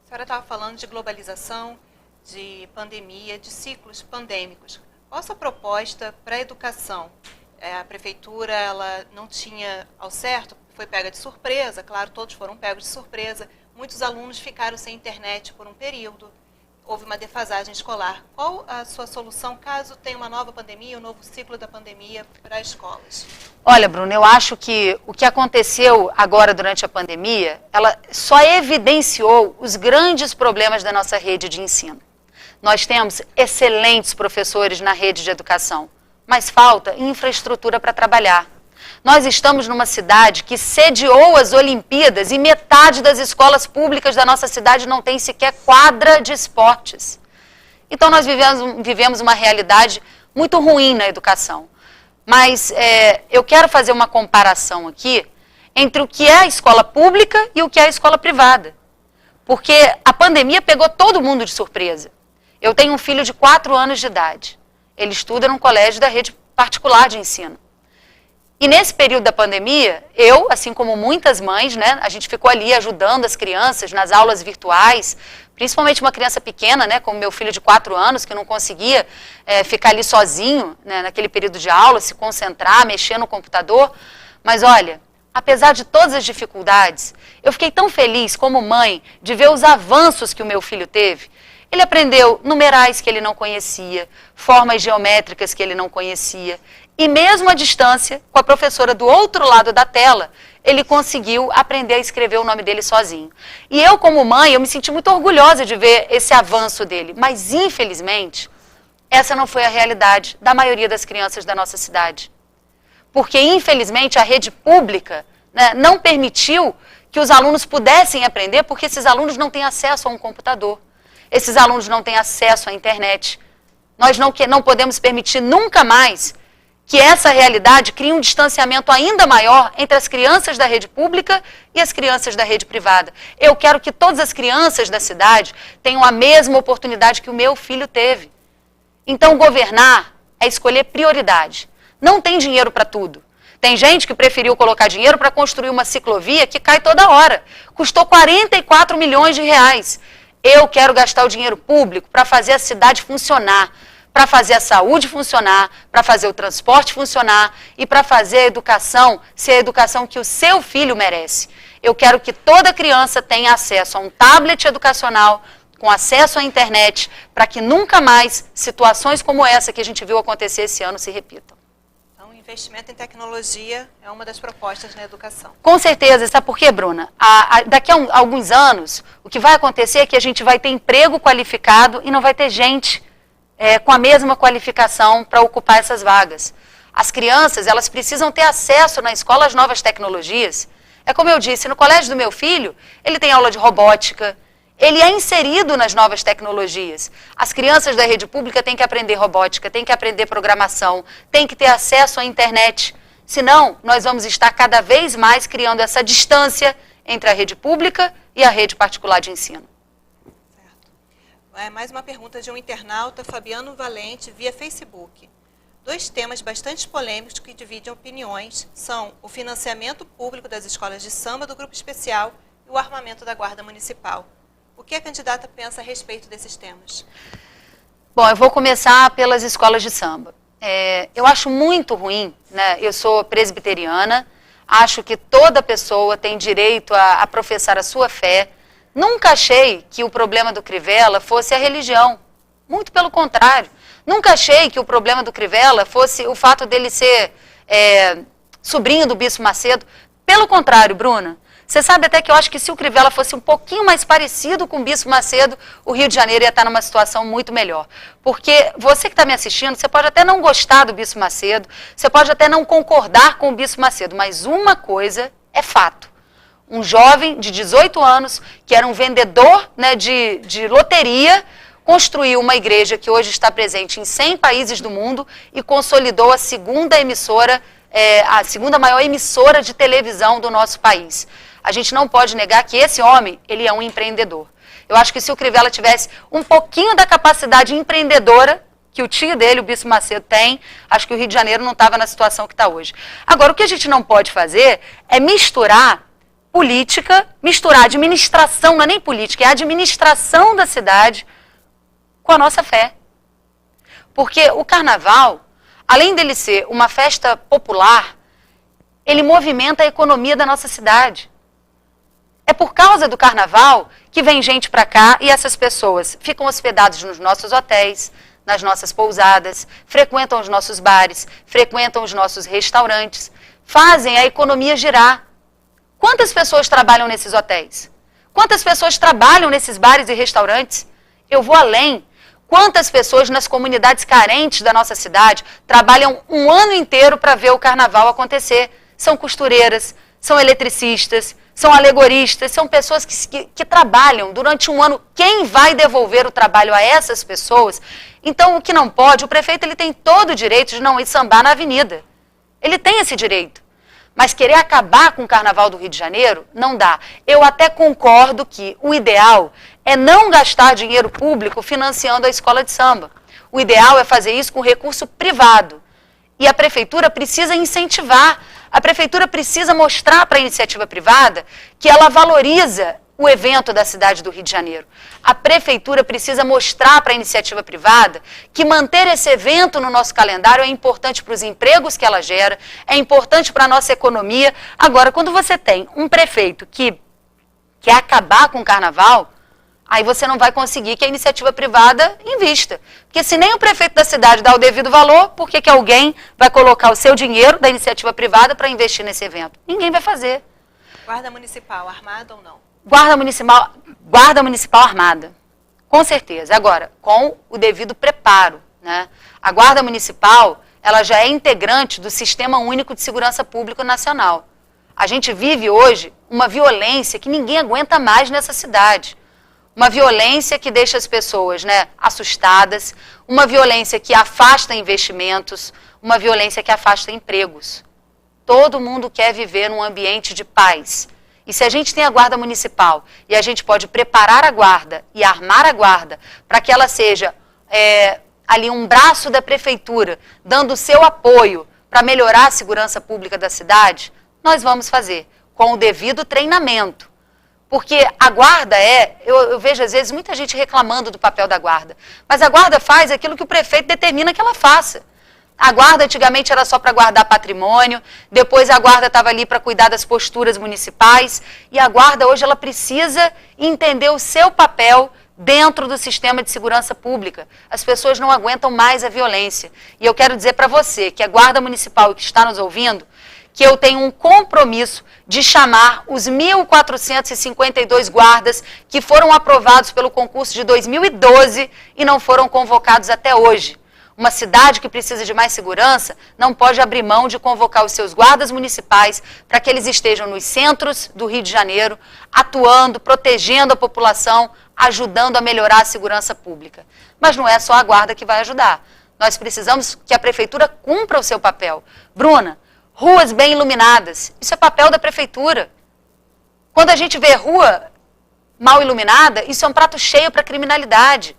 A senhora estava falando de globalização, de pandemia, de ciclos pandêmicos. Qual a sua proposta para a educação? A prefeitura ela não tinha ao certo, foi pega de surpresa, claro, todos foram pegos de surpresa. Muitos alunos ficaram sem internet por um período. houve uma defasagem escolar. Qual a sua solução caso tenha uma nova pandemia, um novo ciclo da pandemia para as escolas? Olha, Bruna, eu acho que o que aconteceu agora durante a pandemia, ela só evidenciou os grandes problemas da nossa rede de ensino. Nós temos excelentes professores na rede de educação, mas falta infraestrutura para trabalhar. Nós estamos numa cidade que sediou as Olimpíadas e metade das escolas públicas da nossa cidade não tem sequer quadra de esportes. Então nós vivemos uma realidade muito ruim na educação. Mas eu quero fazer uma comparação aqui entre o que é a escola pública e o que é a escola privada. Porque a pandemia pegou todo mundo de surpresa. Eu tenho um filho de 4 anos de idade. Ele estuda num colégio da rede particular de ensino. E nesse período da pandemia, eu, assim como muitas mães, né, a gente ficou ali ajudando as crianças nas aulas virtuais, principalmente uma criança pequena, né, como meu filho de 4 anos, que não conseguia ficar ali sozinho, né, naquele período de aula, se concentrar, mexer no computador. Mas olha, apesar de todas as dificuldades, eu fiquei tão feliz como mãe de ver os avanços que o meu filho teve. Ele aprendeu numerais que ele não conhecia, formas geométricas que ele não conhecia. E mesmo à distância, com a professora do outro lado da tela, ele conseguiu aprender a escrever o nome dele sozinho. E eu, como mãe, eu me senti muito orgulhosa de ver esse avanço dele. Mas, infelizmente, essa não foi a realidade da maioria das crianças da nossa cidade. Porque, infelizmente, a rede pública, né, não permitiu que os alunos pudessem aprender, porque esses alunos não têm acesso a um computador. Esses alunos não têm acesso à internet. Nós não podemos permitir nunca mais que essa realidade crie um distanciamento ainda maior entre as crianças da rede pública e as crianças da rede privada. Eu quero que todas as crianças da cidade tenham a mesma oportunidade que o meu filho teve. Então, governar é escolher prioridade. Não tem dinheiro para tudo. Tem gente que preferiu colocar dinheiro para construir uma ciclovia que cai toda hora. Custou 44 milhões de reais. Eu quero gastar o dinheiro público para fazer a cidade funcionar, para fazer a saúde funcionar, para fazer o transporte funcionar e para fazer a educação ser a educação que o seu filho merece. Eu quero que toda criança tenha acesso a um tablet educacional, com acesso à internet, para que nunca mais situações como essa que a gente viu acontecer esse ano se repitam. Então, o investimento em tecnologia é uma das propostas na educação. Com certeza. Sabe por quê, Bruna? Daqui a alguns anos, o que vai acontecer é que a gente vai ter emprego qualificado e não vai ter gente com a mesma qualificação para ocupar essas vagas. As crianças, elas precisam ter acesso na escola às novas tecnologias. É como eu disse, no colégio do meu filho, ele tem aula de robótica, ele é inserido nas novas tecnologias. As crianças da rede pública têm que aprender robótica, têm que aprender programação, têm que ter acesso à internet. Senão, nós vamos estar cada vez mais criando essa distância entre a rede pública e a rede particular de ensino. Mais uma pergunta de um internauta, Fabiano Valente, via Facebook. 2 temas bastante polêmicos que dividem opiniões são o financiamento público das escolas de samba do Grupo Especial e o armamento da Guarda Municipal. O que a candidata pensa a respeito desses temas? Bom, eu vou começar pelas escolas de samba. Eu acho muito ruim, né? Eu sou presbiteriana, acho que toda pessoa tem direito a professar a sua fé. Nunca achei que o problema do Crivella fosse a religião, muito pelo contrário. Nunca achei que o problema do Crivella fosse o fato dele ser sobrinho do Bispo Macedo. Pelo contrário, Bruna, você sabe até que eu acho que se o Crivella fosse um pouquinho mais parecido com o Bispo Macedo, o Rio de Janeiro ia estar numa situação muito melhor. Porque você que está me assistindo, você pode até não gostar do Bispo Macedo, você pode até não concordar com o Bispo Macedo, mas uma coisa é fato. Um jovem de 18 anos, que era um vendedor, né, de loteria, construiu uma igreja que hoje está presente em 100 países do mundo e consolidou a segunda maior emissora de televisão do nosso país. A gente não pode negar que esse homem, ele é um empreendedor. Eu acho que se o Crivella tivesse um pouquinho da capacidade empreendedora que o tio dele, o Bispo Macedo, tem, acho que o Rio de Janeiro não estava na situação que está hoje. Agora, o que a gente não pode fazer é misturar política, misturar administração, não é nem política, é a administração da cidade com a nossa fé. Porque o carnaval, além dele ser uma festa popular, ele movimenta a economia da nossa cidade. É por causa do carnaval que vem gente para cá e essas pessoas ficam hospedadas nos nossos hotéis, nas nossas pousadas, frequentam os nossos bares, frequentam os nossos restaurantes, fazem a economia girar. Quantas pessoas trabalham nesses hotéis? Quantas pessoas trabalham nesses bares e restaurantes? Eu vou além. Quantas pessoas nas comunidades carentes da nossa cidade trabalham um ano inteiro para ver o carnaval acontecer? São costureiras, são eletricistas, são alegoristas, são pessoas que trabalham durante um ano. Quem vai devolver o trabalho a essas pessoas? Então, o que não pode, o prefeito ele tem todo o direito de não ir sambar na avenida. Ele tem esse direito. Mas querer acabar com o Carnaval do Rio de Janeiro, não dá. Eu até concordo que o ideal é não gastar dinheiro público financiando a escola de samba. O ideal é fazer isso com recurso privado. E a prefeitura precisa incentivar. A prefeitura precisa mostrar para a iniciativa privada que ela valoriza o evento da cidade do Rio de Janeiro. A prefeitura precisa mostrar para a iniciativa privada que manter esse evento no nosso calendário é importante para os empregos que ela gera, é importante para a nossa economia. Agora, quando você tem um prefeito que quer acabar com o carnaval, aí você não vai conseguir que a iniciativa privada invista. Porque se nem o prefeito da cidade dá o devido valor, por que alguém vai colocar o seu dinheiro da iniciativa privada para investir nesse evento? Ninguém vai fazer. Guarda Municipal, armada ou não? Guarda Municipal armada, com certeza. Agora, com o devido preparo, né? A Guarda Municipal, ela já é integrante do Sistema Único de Segurança Pública Nacional. A gente vive hoje uma violência que ninguém aguenta mais nessa cidade. Uma violência que deixa as pessoas, né, assustadas, uma violência que afasta investimentos, uma violência que afasta empregos. Todo mundo quer viver num ambiente de paz. E se a gente tem a Guarda Municipal e a gente pode preparar a Guarda e armar a Guarda para que ela seja ali um braço da prefeitura, dando o seu apoio para melhorar a segurança pública da cidade, nós vamos fazer com o devido treinamento. Porque a Guarda eu vejo às vezes muita gente reclamando do papel da Guarda, mas a Guarda faz aquilo que o prefeito determina que ela faça. A Guarda antigamente era só para guardar patrimônio, depois a Guarda estava ali para cuidar das posturas municipais, e a Guarda hoje ela precisa entender o seu papel dentro do sistema de segurança pública. As pessoas não aguentam mais a violência. E eu quero dizer para você que a Guarda Municipal que está nos ouvindo, que eu tenho um compromisso de chamar os 1.452 guardas que foram aprovados pelo concurso de 2012 e não foram convocados até hoje. Uma cidade que precisa de mais segurança não pode abrir mão de convocar os seus guardas municipais para que eles estejam nos centros do Rio de Janeiro, atuando, protegendo a população, ajudando a melhorar a segurança pública. Mas não é só a Guarda que vai ajudar. Nós precisamos que a prefeitura cumpra o seu papel. Bruna, ruas bem iluminadas, isso é papel da prefeitura. Quando a gente vê rua mal iluminada, isso é um prato cheio para a criminalidade.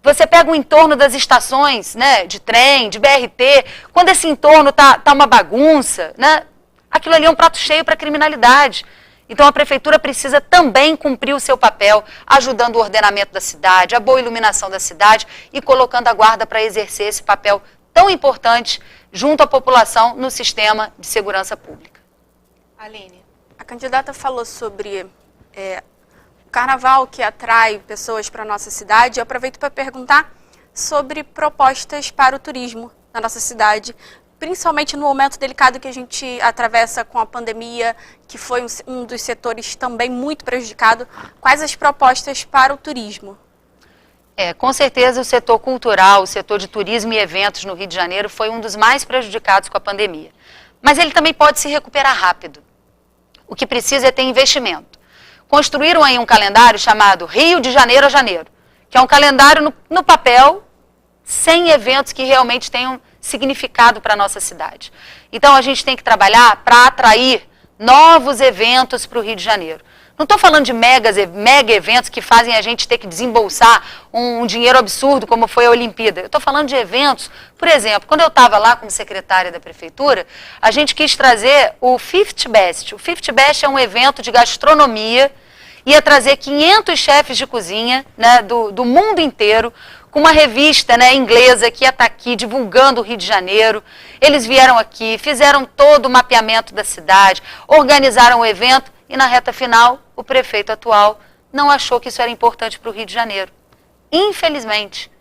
Você pega o entorno das estações, né, de trem, de BRT, quando esse entorno tá uma bagunça, né, aquilo ali é um prato cheio para a criminalidade. Então a prefeitura precisa também cumprir o seu papel, ajudando o ordenamento da cidade, a boa iluminação da cidade e colocando a Guarda para exercer esse papel tão importante junto à população no sistema de segurança pública. Aline. A candidata falou sobre o carnaval que atrai pessoas para a nossa cidade. Eu aproveito para perguntar sobre propostas para o turismo na nossa cidade, principalmente no momento delicado que a gente atravessa com a pandemia, que foi um dos setores também muito prejudicado. Quais as propostas para o turismo? Com certeza o setor cultural, o setor de turismo e eventos no Rio de Janeiro foi um dos mais prejudicados com a pandemia. Mas ele também pode se recuperar rápido. O que precisa é ter investimento. Construíram aí um calendário chamado Rio de Janeiro a Janeiro, que é um calendário no papel, sem eventos que realmente tenham significado para a nossa cidade. Então a gente tem que trabalhar para atrair novos eventos para o Rio de Janeiro. Não estou falando de mega eventos que fazem a gente ter que desembolsar um dinheiro absurdo, como foi a Olimpíada. Eu estou falando de eventos, por exemplo, quando eu estava lá como secretária da prefeitura, a gente quis trazer o Fifth Best. O Fifth Best é um evento de gastronomia, ia trazer 500 chefes de cozinha, né, do mundo inteiro, com uma revista, né, inglesa que ia estar aqui divulgando o Rio de Janeiro. Eles vieram aqui, fizeram todo o mapeamento da cidade, organizaram o evento e na reta final, o prefeito atual não achou que isso era importante para o Rio de Janeiro. Infelizmente,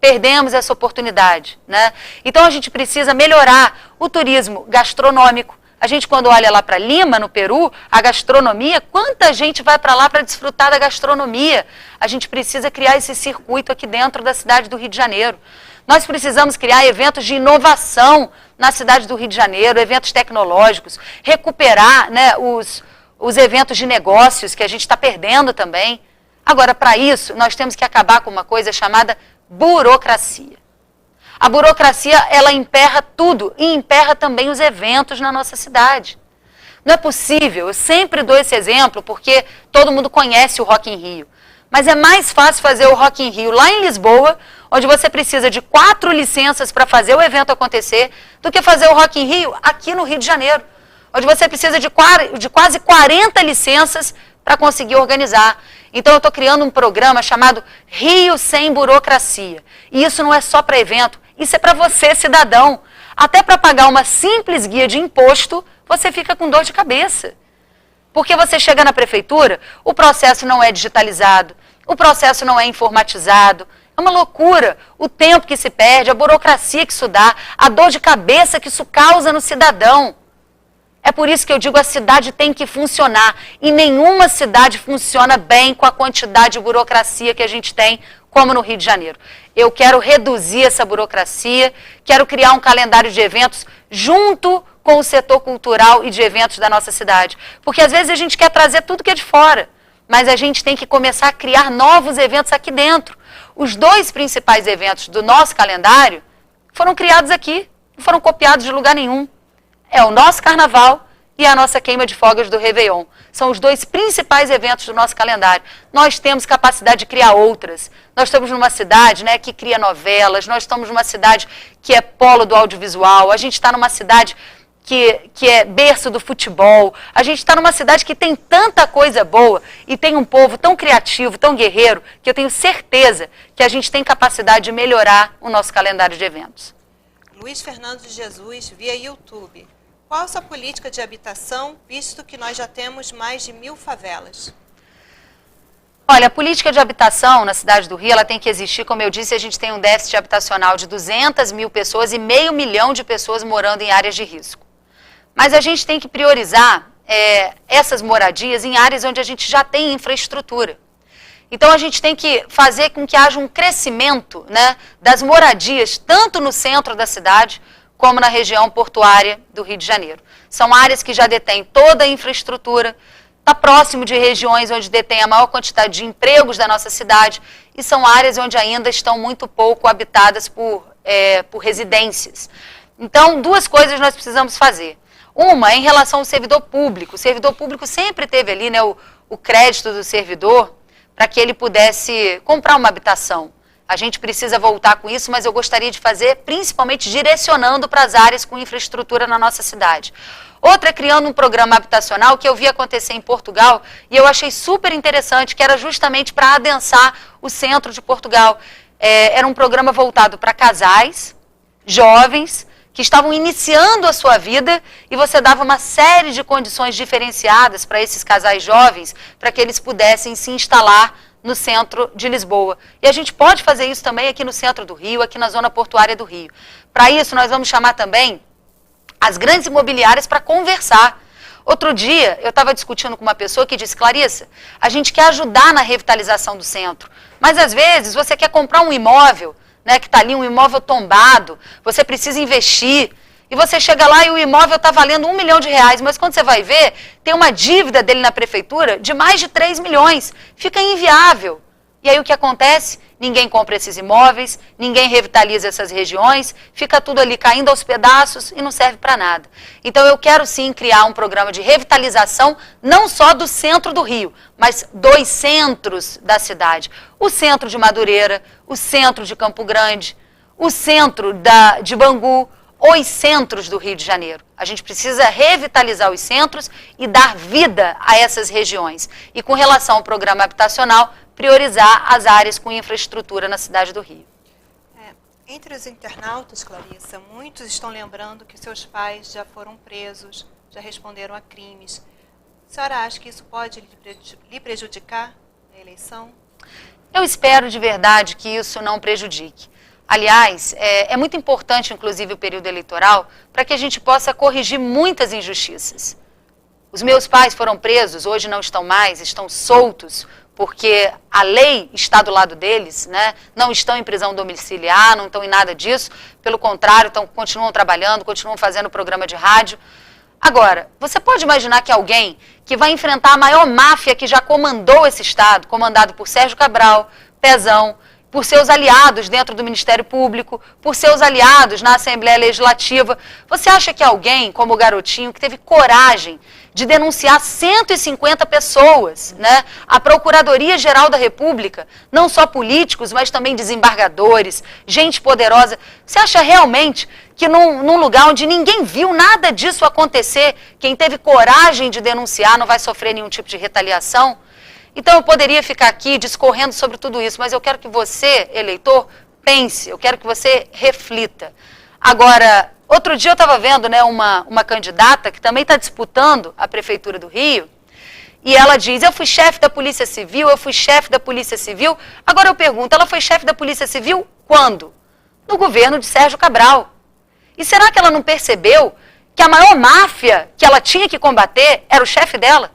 perdemos essa oportunidade, né? Então a gente precisa melhorar o turismo gastronômico. A gente, quando olha lá para Lima, no Peru, a gastronomia, quanta gente vai para lá para desfrutar da gastronomia? A gente precisa criar esse circuito aqui dentro da cidade do Rio de Janeiro. Nós precisamos criar eventos de inovação na cidade do Rio de Janeiro, eventos tecnológicos, recuperar, né, os eventos de negócios que a gente está perdendo também. Agora, para isso, nós temos que acabar com uma coisa chamada burocracia. A burocracia, ela emperra tudo e emperra também os eventos na nossa cidade. Não é possível, eu sempre dou esse exemplo porque todo mundo conhece o Rock in Rio. Mas é mais fácil fazer o Rock in Rio lá em Lisboa, onde você precisa de 4 licenças para fazer o evento acontecer, do que fazer o Rock in Rio aqui no Rio de Janeiro, onde você precisa de quase 40 licenças para conseguir organizar. Então eu estou criando um programa chamado Rio Sem Burocracia. E isso não é só para evento, isso é para você, cidadão. Até para pagar uma simples guia de imposto, você fica com dor de cabeça. Porque você chega na prefeitura, o processo não é digitalizado, o processo não é informatizado. É uma loucura o tempo que se perde, a burocracia que isso dá, a dor de cabeça que isso causa no cidadão. É por isso que eu digo, a cidade tem que funcionar. E nenhuma cidade funciona bem com a quantidade de burocracia que a gente tem, como no Rio de Janeiro. Eu quero reduzir essa burocracia, quero criar um calendário de eventos junto com o setor cultural e de eventos da nossa cidade. Porque às vezes a gente quer trazer tudo que é de fora, mas a gente tem que começar a criar novos eventos aqui dentro. Os 2 principais eventos do nosso calendário foram criados aqui, não foram copiados de lugar nenhum. É o nosso carnaval e a nossa queima de fogos do Réveillon. São os 2 principais eventos do nosso calendário. Nós temos capacidade de criar outras. Nós estamos numa cidade, né, que cria novelas, nós estamos numa cidade que é polo do audiovisual, a gente está numa cidade que é berço do futebol, a gente está numa cidade que tem tanta coisa boa e tem um povo tão criativo, tão guerreiro, que eu tenho certeza que a gente tem capacidade de melhorar o nosso calendário de eventos. Luiz Fernando de Jesus, via YouTube. Qual a sua política de habitação, visto que nós já temos mais de 1000 favelas? Olha, a política de habitação na cidade do Rio, ela tem que existir. Como eu disse, a gente tem um déficit habitacional de 200 mil pessoas e 500 mil de pessoas morando em áreas de risco. Mas a gente tem que priorizar essas moradias em áreas onde a gente já tem infraestrutura. Então a gente tem que fazer com que haja um crescimento, né, das moradias, tanto no centro da cidade, como na região portuária do Rio de Janeiro. São áreas que já detêm toda a infraestrutura, está próximo de regiões onde detém a maior quantidade de empregos da nossa cidade, e são áreas onde ainda estão muito pouco habitadas por residências. Então, 2 coisas nós precisamos fazer. Uma, em relação ao servidor público. O servidor público sempre teve ali, né, o crédito do servidor para que ele pudesse comprar uma habitação. A gente precisa voltar com isso, mas eu gostaria de fazer principalmente direcionando para as áreas com infraestrutura na nossa cidade. Outra, criando um programa habitacional que eu vi acontecer em Portugal e eu achei super interessante, que era justamente para adensar o centro de Portugal. Era um programa voltado para casais, jovens, que estavam iniciando a sua vida e você dava uma série de condições diferenciadas para esses casais jovens, para que eles pudessem se instalar no centro de Lisboa. E a gente pode fazer isso também aqui no centro do Rio, aqui na zona portuária do Rio. Para isso, nós vamos chamar também as grandes imobiliárias para conversar. Outro dia, eu estava discutindo com uma pessoa que disse, Clarissa, a gente quer ajudar na revitalização do centro, mas às vezes você quer comprar um imóvel, né, que está ali, um imóvel tombado, você precisa investir, e você chega lá e o imóvel está valendo R$1 milhão, mas quando você vai ver, tem uma dívida dele na prefeitura de mais de 3 milhões, fica inviável. E aí o que acontece? Ninguém compra esses imóveis, ninguém revitaliza essas regiões, fica tudo ali caindo aos pedaços e não serve para nada. Então eu quero sim criar um programa de revitalização, não só do centro do Rio, mas 2 centros da cidade. O centro de Madureira, o centro de Campo Grande, o centro de Bangu, os centros do Rio de Janeiro. A gente precisa revitalizar os centros e dar vida a essas regiões. E com relação ao programa habitacional, priorizar as áreas com infraestrutura na cidade do Rio. Entre os internautas, Clarissa, muitos estão lembrando que seus pais já foram presos, já responderam a crimes. A senhora acha que isso pode lhe prejudicar na eleição? Eu espero de verdade que isso não prejudique. Aliás, é muito importante, inclusive, o período eleitoral para que a gente possa corrigir muitas injustiças. Os meus pais foram presos, hoje não estão mais, estão soltos, porque a lei está do lado deles, né? Não estão em prisão domiciliar, não estão em nada disso, pelo contrário, continuam trabalhando, continuam fazendo programa de rádio. Agora, você pode imaginar que alguém que vai enfrentar a maior máfia que já comandou esse Estado, comandado por Sérgio Cabral, Pezão, por seus aliados dentro do Ministério Público, por seus aliados na Assembleia Legislativa, você acha que alguém como o Garotinho, que teve coragem de denunciar 150 pessoas, né, a Procuradoria-Geral da República, não só políticos, mas também desembargadores, gente poderosa, você acha realmente que num lugar onde ninguém viu nada disso acontecer, quem teve coragem de denunciar não vai sofrer nenhum tipo de retaliação? Então eu poderia ficar aqui discorrendo sobre tudo isso, mas eu quero que você, eleitor, pense, eu quero que você reflita. Agora, outro dia eu estava vendo, né, uma candidata que também está disputando a Prefeitura do Rio, e ela diz, eu fui chefe da Polícia Civil, eu fui chefe da Polícia Civil. Agora eu pergunto, ela foi chefe da Polícia Civil quando? No governo de Sérgio Cabral. E será que ela não percebeu que a maior máfia que ela tinha que combater era o chefe dela?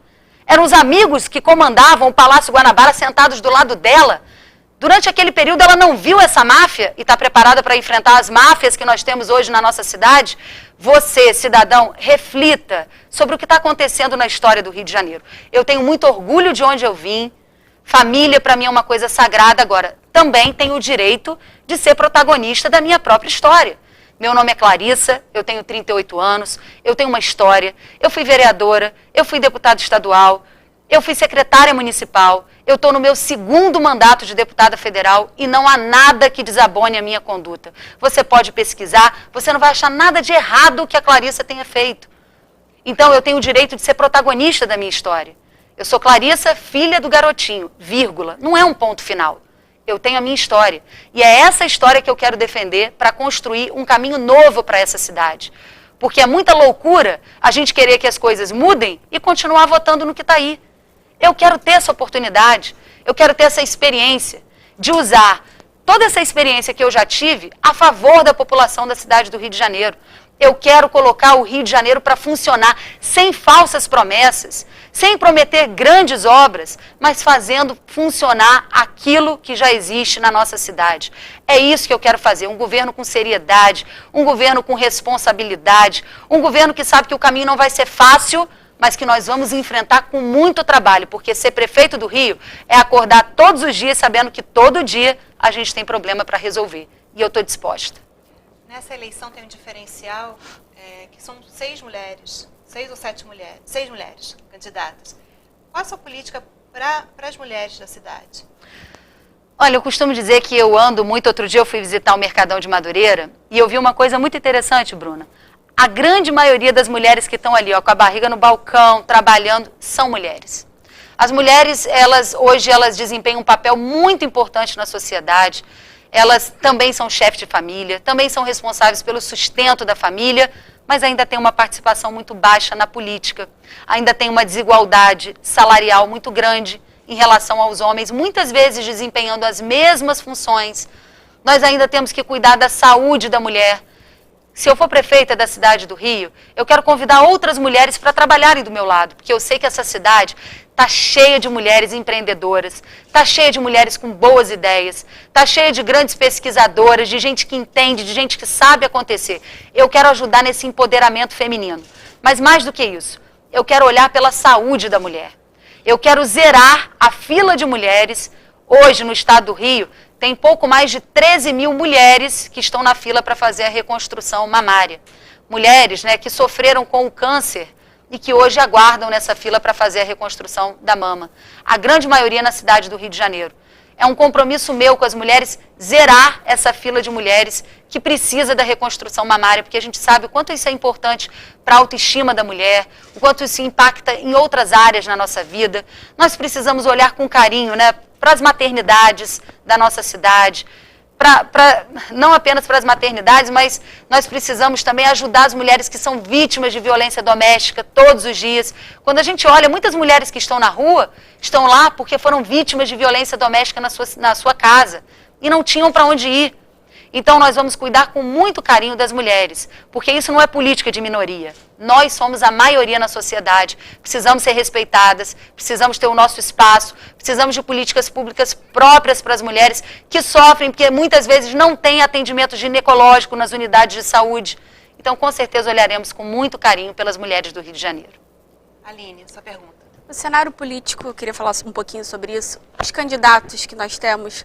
Eram os amigos que comandavam o Palácio Guanabara sentados do lado dela. Durante aquele período ela não viu essa máfia e está preparada para enfrentar as máfias que nós temos hoje na nossa cidade? Você, cidadão, reflita sobre o que está acontecendo na história do Rio de Janeiro. Eu tenho muito orgulho de onde eu vim. Família para mim é uma coisa sagrada. Agora, também tenho o direito de ser protagonista da minha própria história. Meu nome é Clarissa, eu tenho 38 anos, eu tenho uma história, eu fui vereadora, eu fui deputada estadual, eu fui secretária municipal, eu estou no meu 2º mandato de deputada federal e não há nada que desabone a minha conduta. Você pode pesquisar, você não vai achar nada de errado que a Clarissa tenha feito. Então eu tenho o direito de ser protagonista da minha história. Eu sou Clarissa, filha do Garotinho, vírgula, não é um ponto final. Eu tenho a minha história. E é essa história que eu quero defender para construir um caminho novo para essa cidade. Porque é muita loucura a gente querer que as coisas mudem e continuar votando no que está aí. Eu quero ter essa oportunidade, eu quero ter essa experiência de usar toda essa experiência que eu já tive a favor da população da cidade do Rio de Janeiro. Eu quero colocar o Rio de Janeiro para funcionar sem falsas promessas, sem prometer grandes obras, mas fazendo funcionar aquilo que já existe na nossa cidade. É isso que eu quero fazer, um governo com seriedade, um governo com responsabilidade, um governo que sabe que o caminho não vai ser fácil, mas que nós vamos enfrentar com muito trabalho, porque ser prefeito do Rio é acordar todos os dias sabendo que todo dia a gente tem problema para resolver. E eu estou disposta. Nessa eleição tem um diferencial que são 6 mulheres, 6 ou 7 mulheres, 6 mulheres candidatas. Qual a sua política para as mulheres da cidade? Olha, eu costumo dizer que eu ando muito. Outro dia eu fui visitar o Mercadão de Madureira e eu vi uma coisa muito interessante, Bruna. A grande maioria das mulheres que estão ali, ó, com a barriga no balcão, trabalhando, são mulheres. As mulheres, hoje elas desempenham um papel muito importante na sociedade. Elas também são chefes de família, também são responsáveis pelo sustento da família, mas ainda tem uma participação muito baixa na política. Ainda tem uma desigualdade salarial muito grande em relação aos homens, muitas vezes desempenhando as mesmas funções. Nós ainda temos que cuidar da saúde da mulher. Se eu for prefeita da cidade do Rio, eu quero convidar outras mulheres para trabalharem do meu lado, porque eu sei que essa cidade está cheia de mulheres empreendedoras, está cheia de mulheres com boas ideias, está cheia de grandes pesquisadoras, de gente que entende, de gente que sabe acontecer. Eu quero ajudar nesse empoderamento feminino. Mas mais do que isso, eu quero olhar pela saúde da mulher. Eu quero zerar a fila de mulheres. Hoje, no estado do Rio, tem pouco mais de 13 mil mulheres que estão na fila para fazer a reconstrução mamária. Mulheres, né, que sofreram com o câncer e que hoje aguardam nessa fila para fazer a reconstrução da mama. A grande maioria na cidade do Rio de Janeiro. É um compromisso meu com as mulheres zerar essa fila de mulheres que precisa da reconstrução mamária, porque a gente sabe o quanto isso é importante para a autoestima da mulher, o quanto isso impacta em outras áreas na nossa vida. Nós precisamos olhar com carinho, né, para as maternidades da nossa cidade, não apenas para as maternidades, mas nós precisamos também ajudar as mulheres que são vítimas de violência doméstica todos os dias. Quando a gente olha, muitas mulheres que estão na rua, estão lá porque foram vítimas de violência doméstica na sua casa e não tinham para onde ir. Então nós vamos cuidar com muito carinho das mulheres, porque isso não é política de minoria. Nós somos a maioria na sociedade, precisamos ser respeitadas, precisamos ter o nosso espaço, precisamos de políticas públicas próprias para as mulheres que sofrem, porque muitas vezes não têm atendimento ginecológico nas unidades de saúde. Então, com certeza, olharemos com muito carinho pelas mulheres do Rio de Janeiro. Aline, sua pergunta. No cenário político, eu queria falar um pouquinho sobre isso. Os candidatos que nós temos,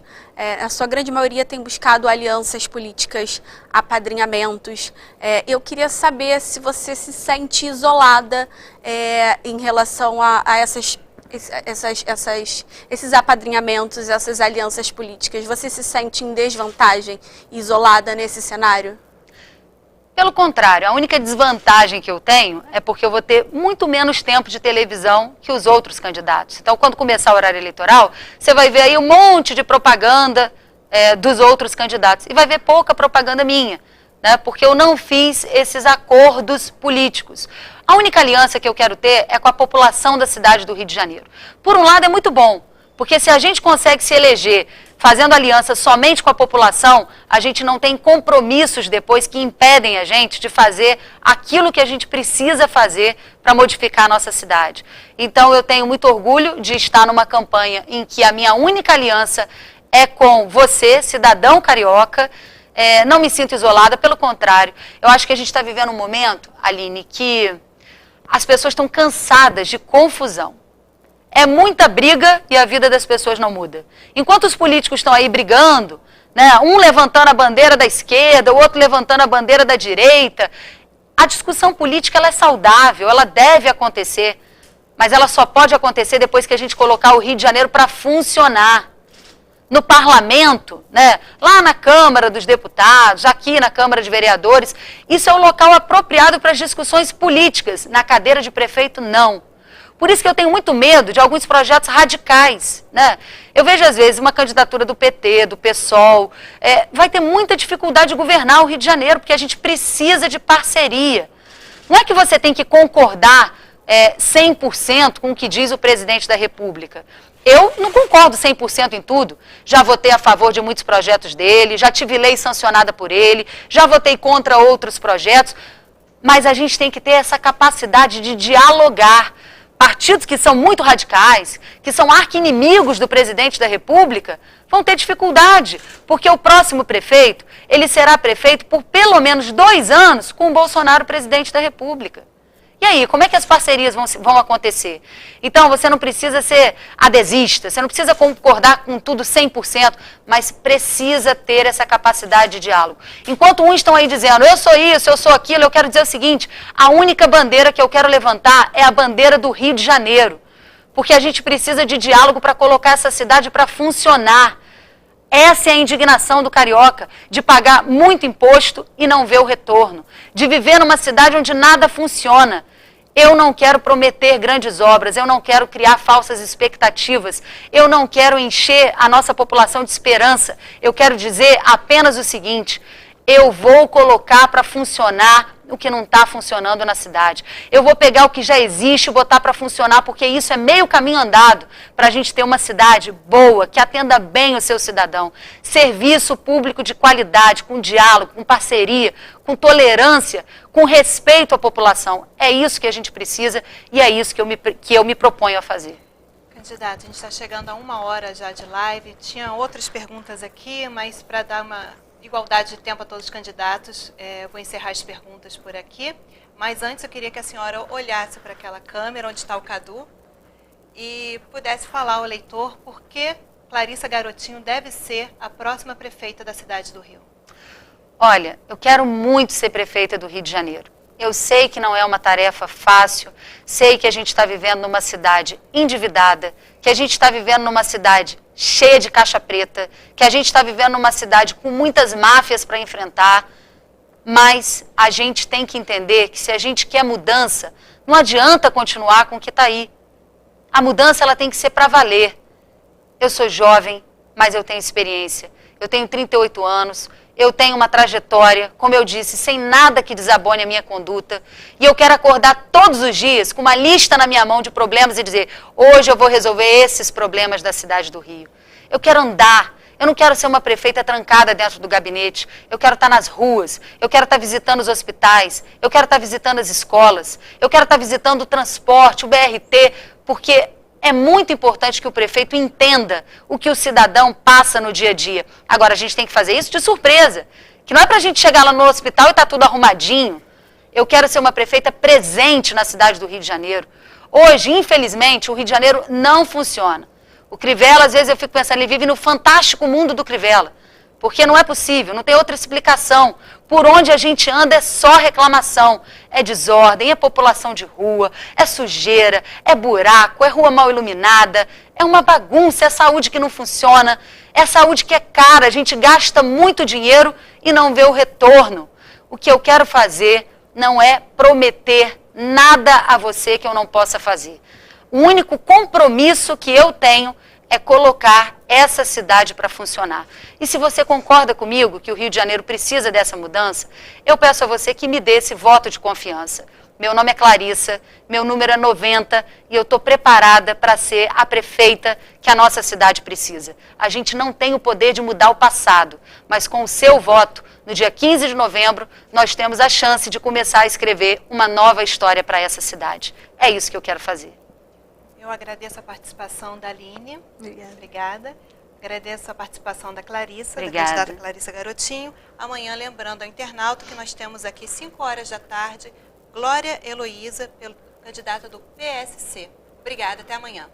a sua grande maioria tem buscado alianças políticas, apadrinhamentos. Eu queria saber se você se sente isolada em relação a esses apadrinhamentos, essas alianças políticas. Você se sente em desvantagem, isolada nesse cenário? Pelo contrário, a única desvantagem que eu tenho é porque eu vou ter muito menos tempo de televisão que os outros candidatos. Então, quando começar o horário eleitoral, você vai ver aí um monte de propaganda dos outros candidatos e vai ver pouca propaganda minha, né? Porque eu não fiz esses acordos políticos. A única aliança que eu quero ter é com a população da cidade do Rio de Janeiro. Por um lado, é muito bom, porque se a gente consegue se eleger fazendo aliança somente com a população, a gente não tem compromissos depois que impedem a gente de fazer aquilo que a gente precisa fazer para modificar a nossa cidade. Então eu tenho muito orgulho de estar numa campanha em que a minha única aliança é com você, cidadão carioca. Não me sinto isolada, pelo contrário. Eu acho que a gente está vivendo um momento, Aline, que as pessoas estão cansadas de confusão. É muita briga e a vida das pessoas não muda. Enquanto os políticos estão aí brigando, né, um levantando a bandeira da esquerda, o outro levantando a bandeira da direita, a discussão política ela é saudável, ela deve acontecer, mas ela só pode acontecer depois que a gente colocar o Rio de Janeiro para funcionar. No parlamento, né, lá na Câmara dos Deputados, aqui na Câmara de Vereadores, isso é o local apropriado para as discussões políticas. Na cadeira de prefeito, não. Por isso que eu tenho muito medo de alguns projetos radicais, né? Eu vejo, às vezes, uma candidatura do PT, do PSOL, vai ter muita dificuldade de governar o Rio de Janeiro, porque a gente precisa de parceria. Não é que você tem que concordar 100% com o que diz o presidente da República. Eu não concordo 100% em tudo. Já votei a favor de muitos projetos dele, já tive lei sancionada por ele, já votei contra outros projetos, mas a gente tem que ter essa capacidade de dialogar. Partidos que são muito radicais, que são arqui-inimigos do presidente da República, vão ter dificuldade, porque o próximo prefeito, ele será prefeito por pelo menos 2 anos com o Bolsonaro presidente da República. E aí, como é que as parcerias vão acontecer? Então, você não precisa ser adesista, você não precisa concordar com tudo 100%, mas precisa ter essa capacidade de diálogo. Enquanto uns estão aí dizendo, eu sou isso, eu sou aquilo, eu quero dizer o seguinte, a única bandeira que eu quero levantar é a bandeira do Rio de Janeiro, porque a gente precisa de diálogo para colocar essa cidade para funcionar. Essa é a indignação do carioca, de pagar muito imposto e não ver o retorno, de viver numa cidade onde nada funciona. Eu não quero prometer grandes obras, eu não quero criar falsas expectativas, eu não quero encher a nossa população de esperança. Eu quero dizer apenas o seguinte, eu vou colocar para funcionar o que não está funcionando na cidade. Eu vou pegar o que já existe e botar para funcionar, porque isso é meio caminho andado para a gente ter uma cidade boa, que atenda bem o seu cidadão. Serviço público de qualidade, com diálogo, com parceria, com tolerância, com respeito à população. É isso que a gente precisa e é isso que eu me proponho a fazer. Candidato, a gente está chegando a 1 hora já de live. Tinha outras perguntas aqui, mas para dar uma igualdade de tempo a todos os candidatos, eu vou encerrar as perguntas por aqui. Mas antes eu queria que a senhora olhasse para aquela câmera onde está o Cadu e pudesse falar ao eleitor por que Clarissa Garotinho deve ser a próxima prefeita da cidade do Rio. Olha, eu quero muito ser prefeita do Rio de Janeiro. Eu sei que não é uma tarefa fácil, sei que a gente está vivendo numa cidade endividada, que a gente está vivendo numa cidade cheia de caixa preta, que a gente está vivendo numa cidade com muitas máfias para enfrentar, mas a gente tem que entender que se a gente quer mudança, não adianta continuar com o que está aí. A mudança ela tem que ser para valer. Eu sou jovem, mas eu tenho experiência. eu tenho 38 anos, eu tenho uma trajetória, como eu disse, sem nada que desabone a minha conduta. E eu quero acordar todos os dias com uma lista na minha mão de problemas e dizer, hoje eu vou resolver esses problemas da cidade do Rio. Eu quero andar, eu não quero ser uma prefeita trancada dentro do gabinete. Eu quero estar nas ruas, eu quero estar visitando os hospitais, eu quero estar visitando as escolas, eu quero estar visitando o transporte, o BRT, porque é muito importante que o prefeito entenda o que o cidadão passa no dia a dia. Agora, a gente tem que fazer isso de surpresa, que não é para a gente chegar lá no hospital e tá tudo arrumadinho. Eu quero ser uma prefeita presente na cidade do Rio de Janeiro. Hoje, infelizmente, o Rio de Janeiro não funciona. O Crivella, às vezes eu fico pensando, ele vive no fantástico mundo do Crivella, porque não é possível, não tem outra explicação. Por onde a gente anda é só reclamação, é desordem, é população de rua, é sujeira, é buraco, é rua mal iluminada, é uma bagunça, é saúde que não funciona, é saúde que é cara, a gente gasta muito dinheiro e não vê o retorno. O que eu quero fazer não é prometer nada a você que eu não possa fazer. O único compromisso que eu tenho é colocar essa cidade para funcionar. E se você concorda comigo que o Rio de Janeiro precisa dessa mudança, eu peço a você que me dê esse voto de confiança. Meu nome é Clarissa, meu número é 90 e eu estou preparada para ser a prefeita que a nossa cidade precisa. A gente não tem o poder de mudar o passado, mas com o seu voto, no dia 15 de novembro, nós temos a chance de começar a escrever uma nova história para essa cidade. É isso que eu quero fazer. Eu agradeço a participação da Aline. Obrigada. Agradeço a participação da Clarissa, Obrigada. da candidata Clarissa Garotinho. Amanhã, lembrando ao internauta que nós temos aqui, 5 horas da tarde, Glória Heloísa, candidata do PSC. Obrigada, até amanhã.